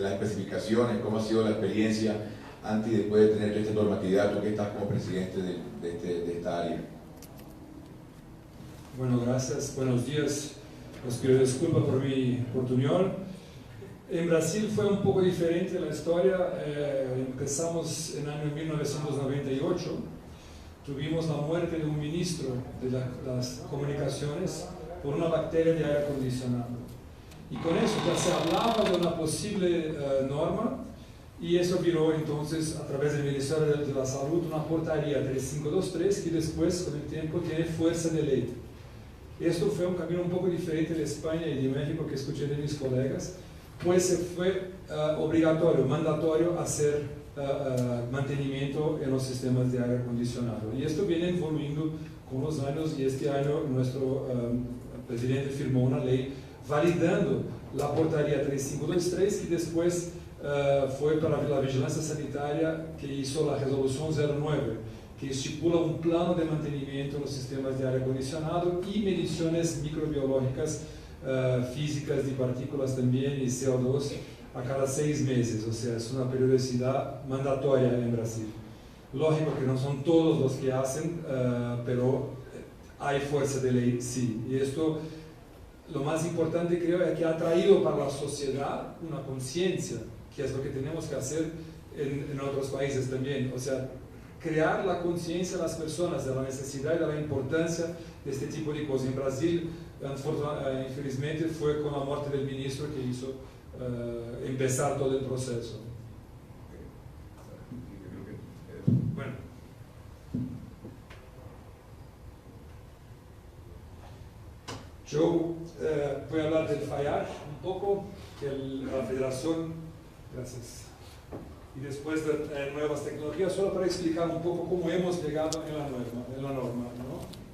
las especificaciones? ¿Cómo ha sido la experiencia antes y después de tener esta normatividad, tú que estás como presidente de esta área? Bueno, gracias. Buenos días. Os pido disculpas por mi portuñol. En Brasil fue un poco diferente la historia. Empezamos en el año 1998. Tuvimos la muerte de un ministro de las comunicaciones por una bacteria de aire acondicionado. Y con eso ya se hablaba de una posible norma, y eso viró entonces a través del Ministerio de la Salud una portaría 3523 que después con el tiempo tiene fuerza de ley. Esto fue un camino un poco diferente de España y de México que escuché de mis colegas, pues se fue obligatorio, mandatorio hacer mantenimiento en los sistemas de aire acondicionado. Y esto viene evolucionando con los años y este año nuestro presidente firmó una ley validando la portaría 3523 que después fue para la vigilancia sanitaria que hizo la resolución 09, que estipula un plano de mantenimiento en los sistemas de aire acondicionado y mediciones microbiológicas físicas de partículas también y CO2 a cada 6 meses, o sea, es una periodicidad mandatoria en Brasil. Lógico que no son todos los que hacen, pero hay fuerza de ley, sí. Y esto, lo más importante creo es que ha traído para la sociedad una conciencia, que es lo que tenemos que hacer en otros países también, o sea, crear la conciencia de las personas de la necesidad y de la importancia de este tipo de cosas. En Brasil, infelizmente, fue con la muerte del ministro que hizo empezar todo el proceso. Bueno. Yo voy a hablar del FAIAR un poco, que la Federación, gracias, y después de nuevas tecnologías, solo para explicar un poco cómo hemos llegado en la norma, ¿no?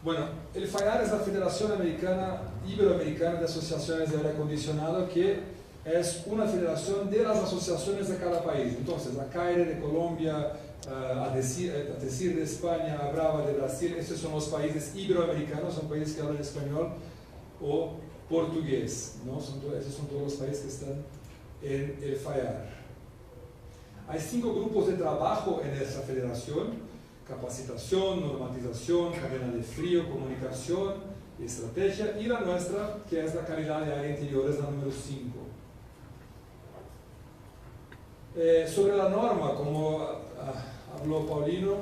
Bueno, el FAIAR es la Federación Iberoamericana de Asociaciones de Aire Acondicionado, que es una federación de las asociaciones de cada país. Entonces, la CAIRE de Colombia, ATECIR de España, ABRAVA de Brasil, estos son los países iberoamericanos, son países que hablan español o portugués, ¿no? Esos son todos los países que están en el FAIAR. Hay 5 grupos de trabajo en esta federación: capacitación, normatización, cadena de frío, comunicación y estrategia, y la nuestra, que es la calidad de aire interior, es la número 5. Sobre la norma, como habló Paulino,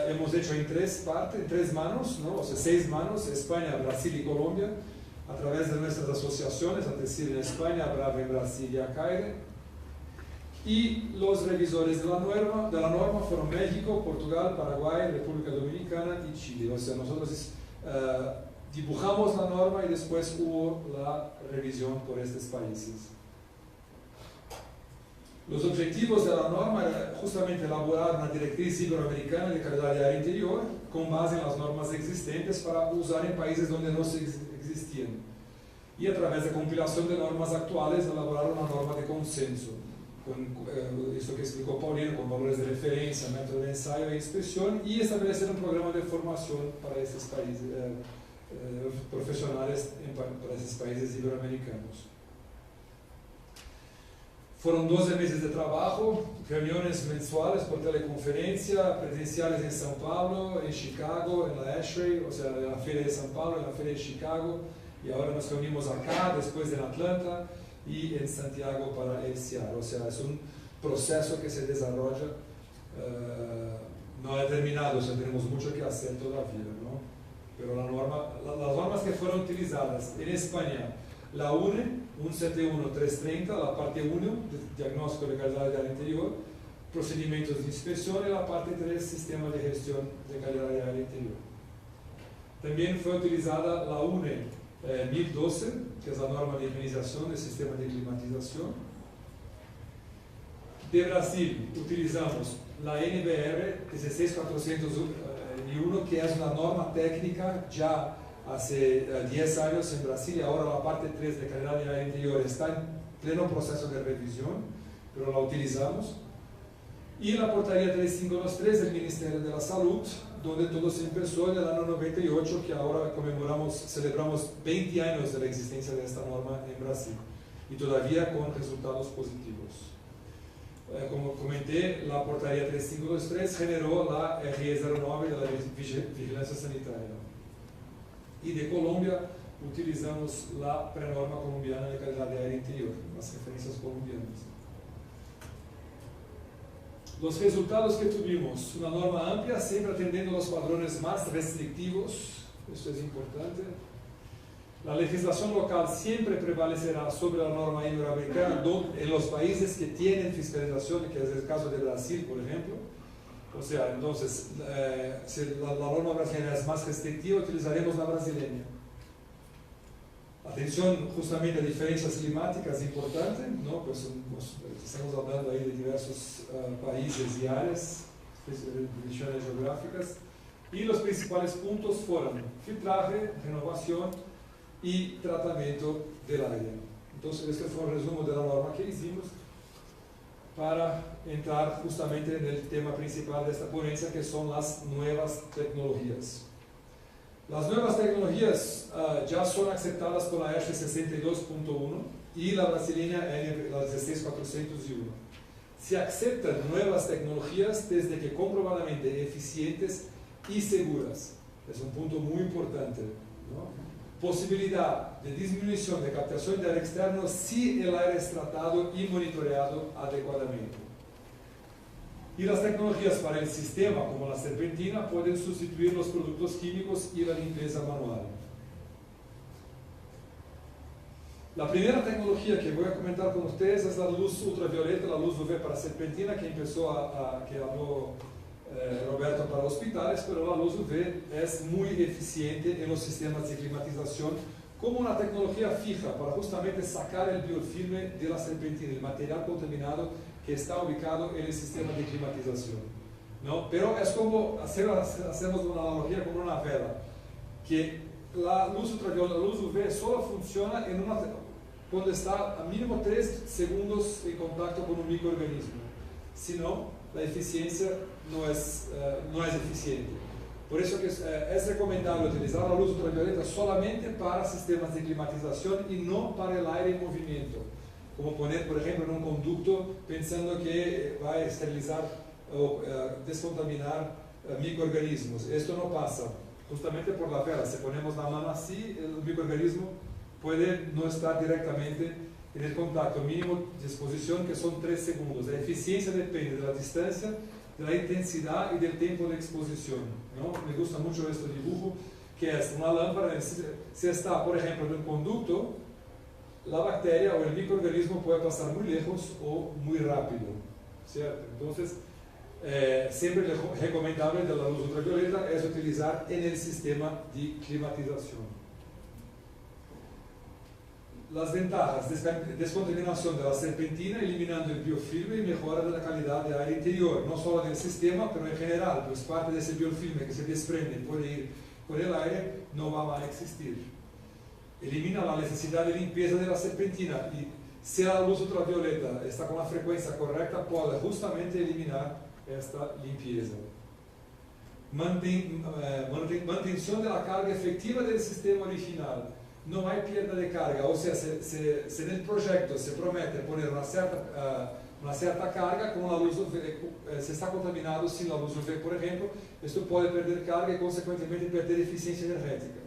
hemos hecho en 3 partes, en 3 manos, ¿no? O sea, 6 manos: España, Brasil y Colombia, a través de nuestras asociaciones, ATECIR en España, ABRAVA en Brasil y ACAIRE. Y los revisores de la norma fueron México, Portugal, Paraguay, República Dominicana y Chile. O sea, nosotros dibujamos la norma y después hubo la revisión por estos países. Los objetivos de la norma eran justamente elaborar una directriz iberoamericana de calidad de aire interior con base en las normas existentes para usar en países donde no se existían. Y a través de compilación de normas actuales, elaborar una norma de consenso, con esto que explicó Paulino, con valores de referencia, método de ensayo e inspección, y establecer un programa de formación para estos países, profesionales para estos países iberoamericanos. Fueron 12 meses de trabajo, reuniones mensuales por teleconferencia, presenciales en São Paulo, en Chicago, en la ASHRAE, o sea, en la Feria de São Paulo, en la Feria de Chicago, y ahora nos reunimos acá, después en Atlanta y en Santiago para el CIAR. O sea, es un proceso que se desarrolla, no ha terminado, o sea, tenemos mucho que hacer todavía, ¿no? Pero las normas que fueron utilizadas en España, la UNE, 171-330, la parte 1, de diagnóstico de calidad de aire interior, procedimientos de inspección, y la parte 3, sistema de gestión de calidad de aire interior. También fue utilizada la UNE 1012, que es la norma de higienización del sistema de climatización. De Brasil utilizamos la NBR 16401, que es una norma técnica ya hace 10 años en Brasil, y ahora la parte 3 de calidad de aire interior está en pleno proceso de revisión, pero la utilizamos. Y la portaría 3523 del Ministerio de la Salud, donde todo se empezó en el año 98, que ahora celebramos 20 años de la existencia de esta norma en Brasil, y todavía con resultados positivos. Como comenté, la portaría 3523 generó la RE09 de la vigilancia sanitaria. Y de Colombia utilizamos la prenorma colombiana de calidad de aire interior, las referencias colombianas. Los resultados que tuvimos: una norma amplia, siempre atendiendo los padrones más restrictivos, esto es importante. La legislación local siempre prevalecerá sobre la norma iberoamericana en los países que tienen fiscalización, que es el caso de Brasil, por ejemplo. O sea, entonces, si la norma brasileña es más restrictiva, utilizaremos la brasileña. Atención justamente a diferencias climáticas importantes, ¿no? Pues estamos hablando ahí de diversos países y áreas, regiones geográficas, y los principales puntos fueron filtraje, renovación y tratamiento del aire. Entonces, este fue un resumen de la norma que hicimos para entrar justamente en el tema principal de esta ponencia, que son las nuevas tecnologías. Las nuevas tecnologías ya son aceptadas por la ASHRAE 62.1 y la brasileña la 16401. Se aceptan nuevas tecnologías desde que comprobadamente eficientes y seguras. Es un punto muy importante, ¿no? Posibilidad de disminución de captación de aire externo si el aire es tratado y monitoreado adecuadamente. Y las tecnologías para el sistema, como la serpentina, pueden sustituir los productos químicos y la limpieza manual. La primera tecnología que voy a comentar con ustedes es la luz ultravioleta, la luz UV para serpentina, que que habló Roberto para hospitales, pero la luz UV es muy eficiente en los sistemas de climatización como una tecnología fija para justamente sacar el biofilme de la serpentina, el material contaminado que está ubicado en el sistema de climatización, ¿no? Pero es como hacemos una analogía con una vela, que la luz ultravioleta, la luz UV, solo funciona cuando está a mínimo 3 segundos en contacto con un microorganismo. Si no, la eficiencia no es eficiente. Por eso que es recomendable utilizar la luz ultravioleta solamente para sistemas de climatización y no para el aire en movimiento. Como poner, por ejemplo, en un conducto pensando que va a esterilizar o descontaminar microorganismos. Esto no pasa, justamente por la vela. Si ponemos la mano así, el microorganismo puede no estar directamente en el contacto. Mínimo de exposición, que son 3 segundos. La eficiencia depende de la distancia, de la intensidad y del tiempo de exposición, ¿no? Me gusta mucho este dibujo, que es una lámpara. Si está, por ejemplo, en un conducto, la bacteria o el microorganismo puede pasar muy lejos o muy rápido, ¿cierto? Entonces, siempre recomendable de la luz ultravioleta es utilizar en el sistema de climatización. Las ventajas: descontaminación de la serpentina, eliminando el biofilme y mejora de la calidad de aire interior, no solo del sistema, pero en general, pues parte de ese biofilme que se desprende y puede ir por el aire no va a existir. Elimina la necesidad de limpieza de la serpentina, y si la luz ultravioleta está con la frecuencia correcta, puede justamente eliminar esta limpieza. Mantención de la carga efectiva del sistema original. No hay pérdida de carga, o sea, si en el proyecto se promete poner una cierta carga con la luz UV, se está contaminado sin la luz UV, por ejemplo, esto puede perder carga y consecuentemente perder eficiencia energética.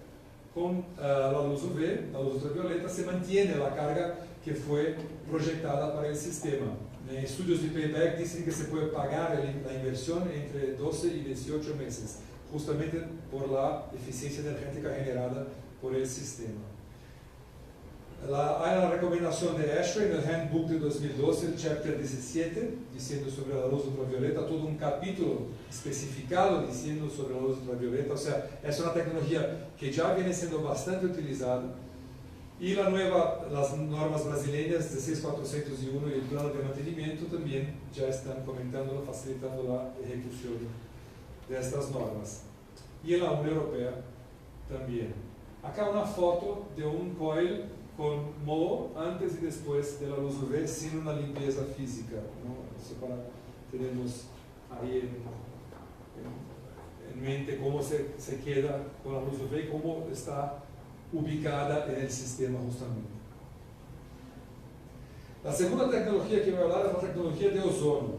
Con la luz UV, la luz ultravioleta, se mantiene la carga que fue proyectada para el sistema. Estudios de payback dicen que se puede pagar la inversión entre 12 y 18 meses, justamente por la eficiencia energética generada por el sistema. Hay la recomendación de ASHRAE en el Handbook de 2012, el Chapter 17, diciendo sobre la luz ultravioleta, todo un capítulo especificado diciendo sobre la luz ultravioleta. O sea, es una tecnología que ya viene siendo bastante utilizada. Y las normas brasileñas de 16401 y el plano de mantenimiento también ya están comentándolo, facilitando la ejecución de estas normas. Y en la Unión Europea también. Acá una foto de un coil con moho antes y después de la luz UV sin una limpieza física, ¿no? Eso para tenernos ahí en mente cómo se queda con la luz UV y cómo está ubicada en el sistema justamente. La segunda tecnología que voy a hablar es la tecnología de ozono.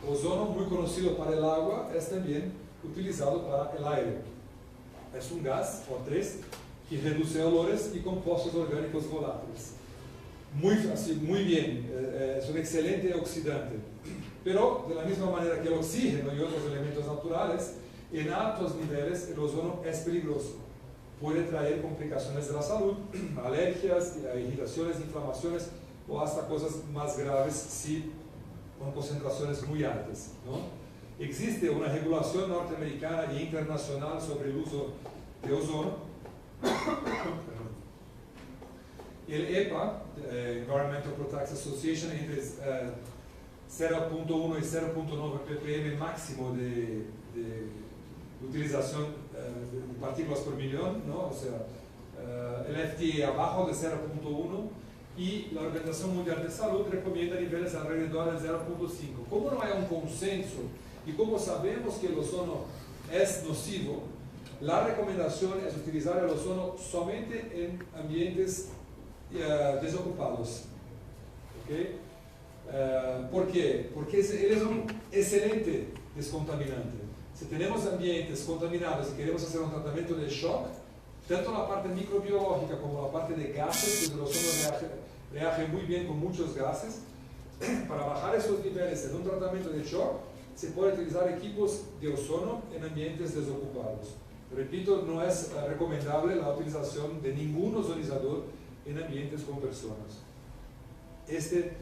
Ozono, muy conocido para el agua, es también utilizado para el aire. Es un gas, O3, que reduce olores y compuestos orgánicos volátiles. Muy bien, es un excelente oxidante. Pero, de la misma manera que el oxígeno y otros elementos naturales, en altos niveles el ozono es peligroso. puede traer complicaciones de la salud, alergias, irritaciones, inflamaciones o hasta cosas más graves si con concentraciones muy altas, ¿no? Existe una regulación norteamericana e internacional sobre el uso de ozono. El EPA, Environmental Protection Association, entre 0.1 y 0.9 ppm máximo de utilización de partículas por millón, ¿no? O sea, el FDA abajo de 0.1 y la Organización Mundial de Salud recomienda niveles alrededor del 0.5. Como no hay un consenso y como sabemos que el ozono es nocivo, la recomendación es utilizar el ozono solamente en ambientes desocupados. ¿Okay? ¿Por qué? Porque él es un excelente descontaminante. Si tenemos ambientes contaminados y queremos hacer un tratamiento de shock, tanto la parte microbiológica como la parte de gases, pues el ozono reage muy bien con muchos gases. Para bajar esos niveles en un tratamiento de shock, se puede utilizar equipos de ozono en ambientes desocupados. Repito, no es recomendable la utilización de ningún ozonizador en ambientes con personas. Este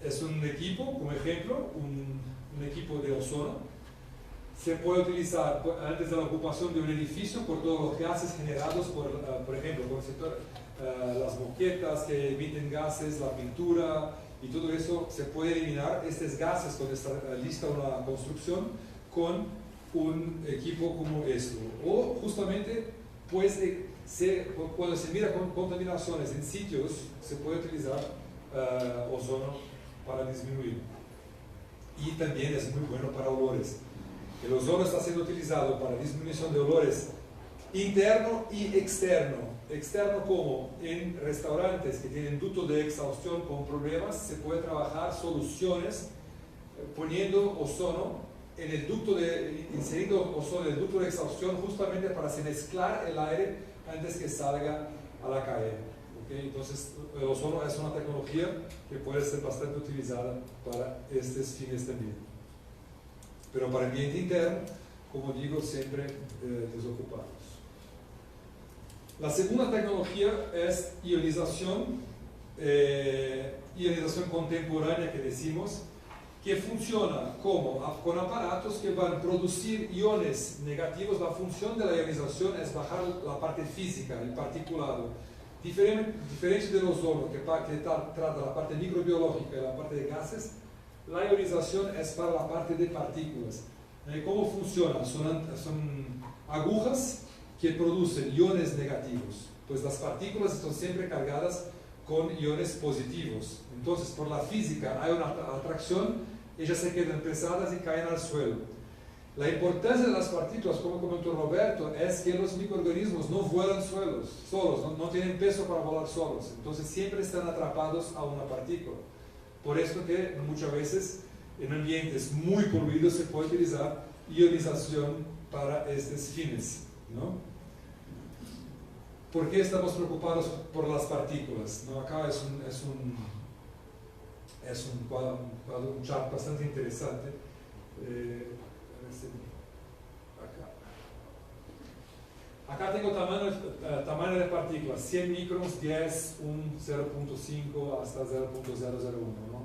es un equipo, como ejemplo, un equipo de ozono. Se puede utilizar antes de la ocupación de un edificio por todos los gases generados por ejemplo, por el sector, las moquetas que emiten gases, la pintura y todo eso. Se puede eliminar estos gases cuando está lista una construcción con un equipo como esto. O justamente pues, cuando se mira con contaminaciones en sitios, se puede utilizar ozono para disminuir. Y también es muy bueno para olores. El ozono está siendo utilizado para disminución de olores interno y externo. Externo como en restaurantes que tienen ducto de exhaustión con problemas, se puede trabajar soluciones poniendo ozono en el ducto inseriendo ozono en el ducto de exhaustión justamente para se mezclar el aire antes que salga a la calle. ¿Okay? Entonces el ozono es una tecnología que puede ser bastante utilizada para estos fines también. Pero para el ambiente interno, como digo, siempre desocupados. La segunda tecnología es ionización contemporánea que decimos, que funciona con aparatos que van a producir iones negativos. La función de la ionización es bajar la parte física, el particulado. Diferente del ozono, que trata la parte microbiológica y la parte de gases, la ionización es para la parte de partículas. ¿Cómo funciona? Son agujas que producen iones negativos. Pues las partículas están siempre cargadas con iones positivos. Entonces, por la física hay una atracción, ellas se quedan pesadas y caen al suelo. La importancia de las partículas, como comentó Roberto, es que los microorganismos no vuelan solos, no tienen peso para volar solos. Entonces, siempre están atrapados a una partícula. Por eso que muchas veces en ambientes muy poluidos se puede utilizar ionización para estos fines, ¿no? ¿Por qué estamos preocupados por las partículas? ¿No? Acá es un chart bastante interesante. Acá tengo tamaño de partículas, 100 microns, 10, 0.5 hasta 0.001. ¿no?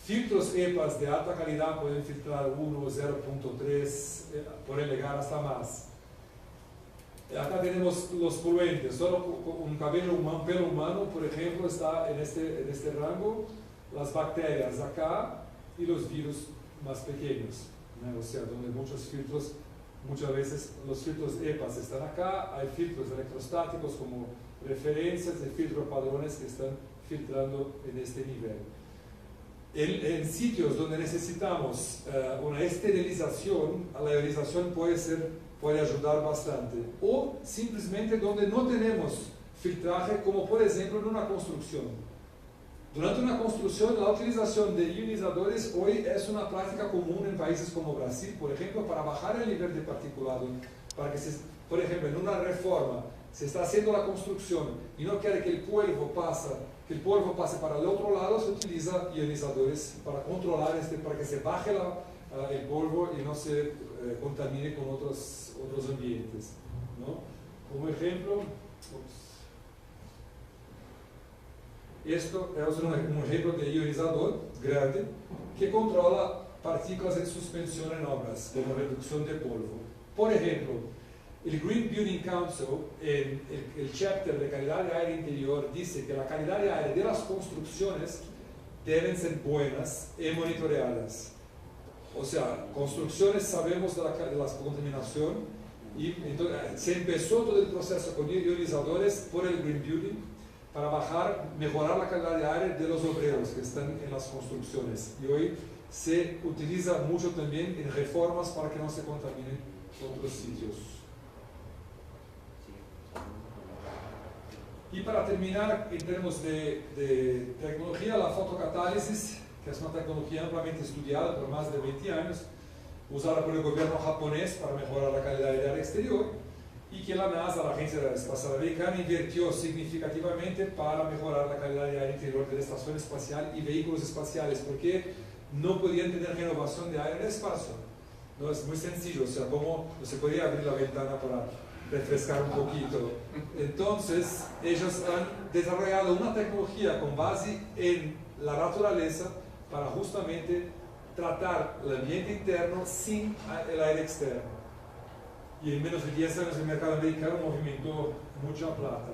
Filtros EPAs de alta calidad pueden filtrar 1, 0.3, pueden llegar hasta más. Acá tenemos los poluentes, solo un pelo humano, por ejemplo, está en este rango, las bacterias acá y los virus más pequeños, ¿no? O sea, donde muchas veces los filtros EPAs están acá, hay filtros electrostáticos como referencias de filtros padrones que están filtrando en este nivel. En sitios donde necesitamos una esterilización, la ionización puede ayudar bastante. O simplemente donde no tenemos filtraje, como por ejemplo en una construcción. Durante una construcción, la utilización de ionizadores hoy es una práctica común en países como Brasil, por ejemplo, para bajar el nivel de particulado, para que por ejemplo, en una reforma, se está haciendo la construcción y no quiere que el polvo pase para el otro lado, se utiliza ionizadores para controlar para que se baje el polvo y no se contamine con otros ambientes, ¿no? Como ejemplo, esto es un ejemplo de ionizador grande que controla partículas en suspensión en obras, como reducción de polvo. Por ejemplo, el Green Building Council, en el chapter de calidad de aire interior, dice que la calidad de aire de las construcciones deben ser buenas y monitoreadas. O sea, construcciones sabemos de la contaminación, y entonces se empezó todo el proceso con ionizadores por el Green Building para mejorar la calidad de aire de los obreros que están en las construcciones. Y hoy se utiliza mucho también en reformas para que no se contaminen otros sitios. Y para terminar, en términos de tecnología, la fotocatálisis, que es una tecnología ampliamente estudiada por más de 20 años, usada por el gobierno japonés para mejorar la calidad del aire exterior, y que la NASA, la Agencia Espacial Americana, invirtió significativamente para mejorar la calidad del aire interior de la estación espacial y vehículos espaciales, porque no podían tener renovación de aire en el espacio. No es muy sencillo, o sea, como no se podía abrir la ventana para refrescar un poquito. Entonces, ellos han desarrollado una tecnología con base en la naturaleza para justamente tratar el ambiente interno sin el aire externo. Y en menos de 10 años el mercado americano movimentó mucha plata.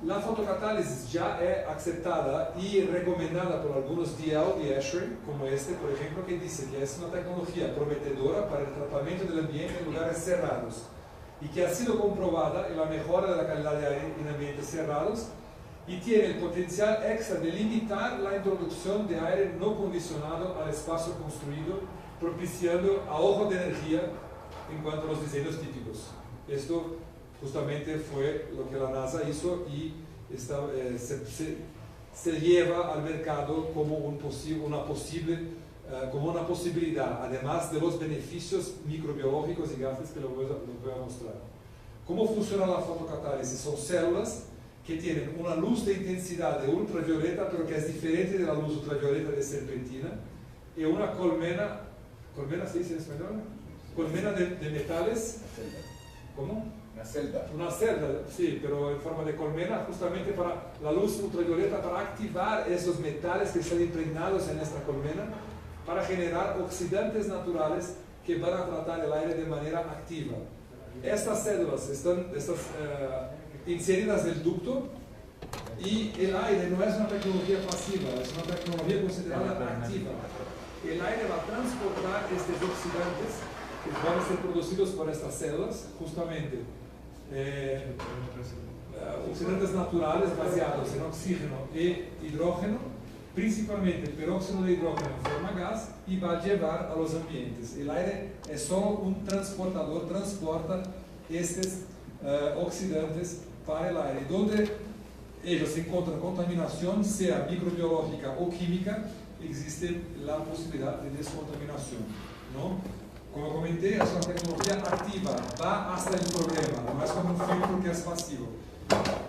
La fotocatálisis ya es aceptada y recomendada por algunos DL y ASHRAE, como este, por ejemplo, que dice que es una tecnología prometedora para el tratamiento del ambiente en lugares cerrados y que ha sido comprobada en la mejora de la calidad de aire en ambientes cerrados y tiene el potencial extra de limitar la introducción de aire no condicionado al espacio construido, propiciando ahorro de energía en cuanto a los diseños típicos. Esto justamente fue lo que la NASA hizo y se lleva al mercado como una posibilidad, además de los beneficios microbiológicos y gases que lo voy a mostrar. ¿Cómo funciona la fotocatálisis? Son células que tienen una luz de intensidad de ultravioleta, pero que es diferente de la luz ultravioleta de serpentina, y una colmena ¿se dice en español? Colmena de metales. ¿Cómo? Una celda. Una celda, sí, pero en forma de colmena, justamente para la luz ultravioleta, para activar esos metales que están impregnados en esta colmena, para generar oxidantes naturales que van a tratar el aire de manera activa. Estas células están inseridas en el ducto, y el aire no es una tecnología pasiva, es una tecnología considerada activa. El aire va a transportar estos oxidantes que van a ser producidos por estas células, justamente oxidantes naturales baseados en oxígeno e hidrógeno, principalmente peróxido de hidrógeno en forma gas, y va a llevar a los ambientes. El aire es solo un transportador, transporta estos oxidantes para el aire, donde ellos encuentran contaminación, sea microbiológica o química, existe la posibilidad de descontaminación, ¿no? Como comenté, es una tecnología activa, va hasta el problema, no es como un filtro que es pasivo,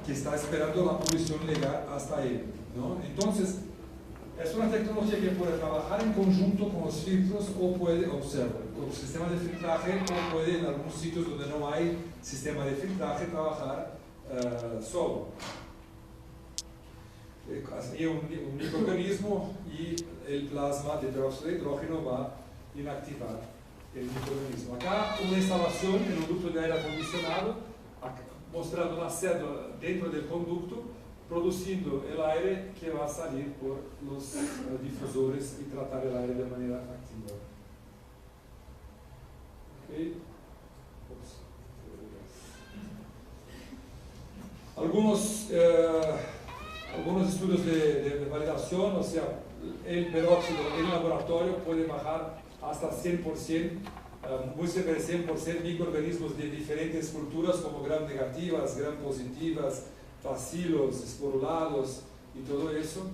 que está esperando la polución legal hasta él, ¿no? Entonces, es una tecnología que puede trabajar en conjunto con los filtros o puede, con el sistema de filtraje, o puede en algunos sitios donde no hay sistema de filtraje trabajar solo. Así un microorganismo, y el plasma de peróxido de hidrógeno va a inactivar el microorganismo. Acá una instalación en un ducto de aire acondicionado, mostrando una célula dentro del conducto, produciendo el aire que va a salir por los difusores y tratar el aire de manera activa. Okay. Algunos estudios de validación, o sea, el peróxido en laboratorio puede bajar hasta 100%, muy cerca de 100% microorganismos de diferentes culturas como gram negativas, gram positivas, bacilos, esporulados y todo eso.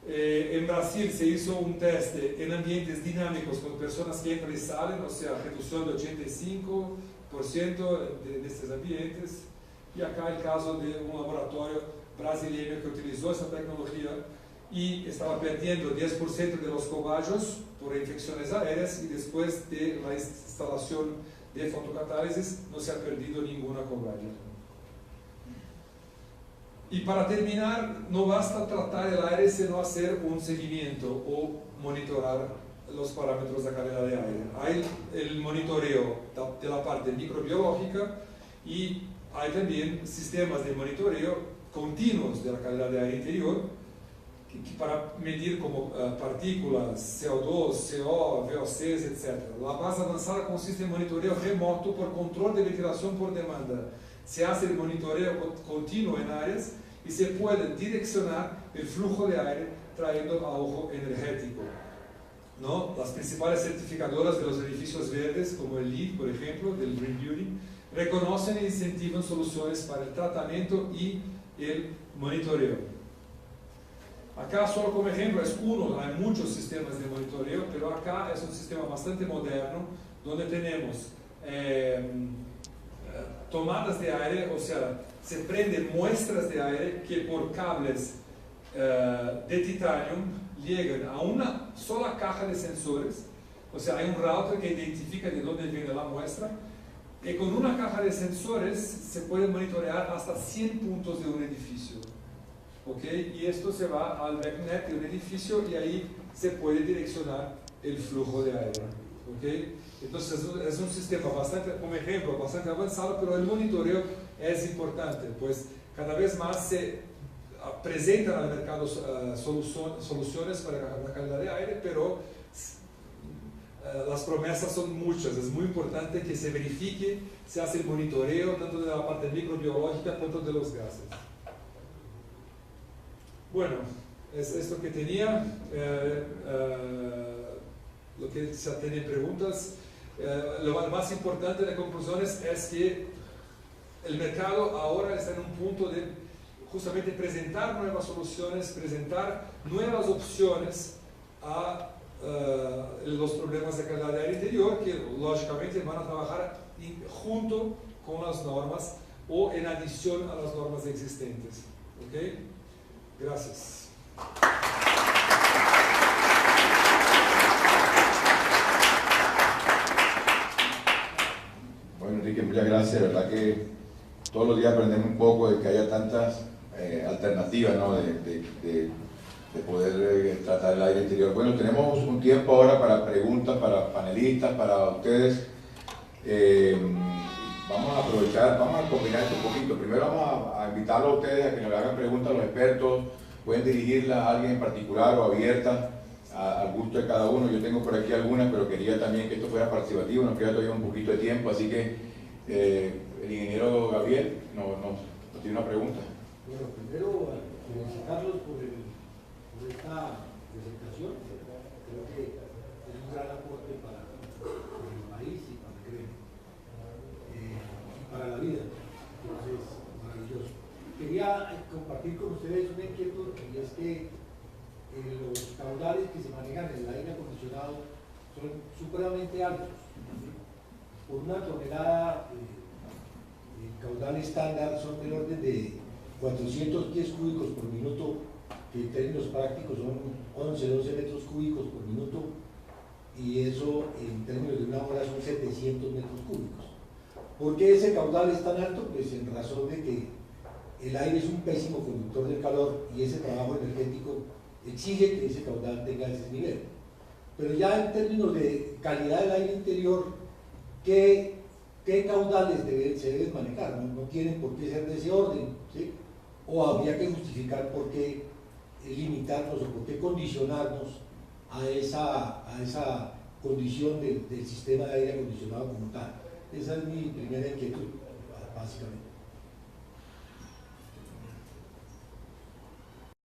En Brasil se hizo un test en ambientes dinámicos con personas que entran y salen, o sea, reducción de 85% de estos ambientes. Y acá el caso de un laboratorio brasileño que utilizó esa tecnología y estaba perdiendo 10% de los cobayos por infecciones aéreas, y después de la instalación de fotocatálisis, no se ha perdido ninguna cobaya. Y para terminar, no basta tratar el aire sino hacer un seguimiento o monitorar los parámetros de calidad de aire. Hay el monitoreo de la parte microbiológica y hay también sistemas de monitoreo continuos de la calidad de aire interior para medir como partículas, CO2, CO, VOCs, etc. La más avanzada consiste en monitoreo remoto por control de ventilación por demanda. Se hace el monitoreo continuo en áreas y se puede direccionar el flujo de aire trayendo ahorro energético, ¿no? Las principales certificadoras de los edificios verdes, como el LEED, por ejemplo, del Green Building, reconocen e incentivan soluciones para el tratamiento y el monitoreo. Acá solo como ejemplo es uno, hay muchos sistemas de monitoreo, pero acá es un sistema bastante moderno donde tenemos tomadas de aire, o sea, se prenden muestras de aire que por cables de titanio llegan a una sola caja de sensores, o sea, hay un router que identifica de dónde viene la muestra, y con una caja de sensores se puede monitorear hasta 100 puntos de un edificio. ¿Okay? Y esto se va al RecNet de un edificio y ahí se puede direccionar el flujo de aire. ¿Okay? Entonces es un sistema bastante, como ejemplo, bastante avanzado, pero el monitoreo es importante, pues cada vez más se presentan al mercado soluciones para la calidad de aire, pero las promesas son muchas. Es muy importante que se verifique, se hace el monitoreo tanto de la parte microbiológica cuanto de los gases. Bueno, es esto que tenía. Lo que se tiene preguntas. Lo más importante de conclusiones es que el mercado ahora está en un punto de justamente presentar nuevas soluciones, presentar nuevas opciones a los problemas de calidad de aire interior, que lógicamente van a trabajar junto con las normas o en adición a las normas existentes. ¿Okay? Gracias. Bueno, Enrique, muchas gracias. De verdad que todos los días aprendemos un poco de que haya tantas alternativas, ¿no? de poder tratar el aire interior. Bueno, tenemos un tiempo ahora para preguntas, para panelistas, para ustedes. Vamos a aprovechar, vamos a combinar esto un poquito. Primero vamos a invitarlos a ustedes a que nos hagan preguntas a los expertos. Pueden dirigirlas a alguien en particular o abiertas al gusto de cada uno. Yo tengo por aquí algunas, pero quería también que esto fuera participativo, nos queda todavía un poquito de tiempo, así que el ingeniero Gabriel nos tiene una pregunta. Bueno, primero felicitarlos por esta presentación. Creo que es un gran aporte para el país y para el gremio y para la vida. Entonces, maravilloso. Quería compartir con ustedes una inquietud, y es que los caudales que se manejan en el aire acondicionado son supremamente altos. Por una tonelada, el caudal estándar son del orden de 400 pies cúbicos por minuto, que en términos prácticos son 11-12 metros cúbicos por minuto, y eso en términos de una hora son 700 metros cúbicos. ¿Por qué ese caudal es tan alto? Pues en razón de que el aire es un pésimo conductor del calor y ese trabajo energético exige que ese caudal tenga ese nivel. Pero ya en términos de calidad del aire interior, ¿qué caudales se deben manejar? No tienen por qué ser de ese orden, ¿sí? O habría que justificar por qué limitarnos o por qué condicionarnos a esa condición del sistema de aire acondicionado como tal. Esa es mi primera inquietud, básicamente.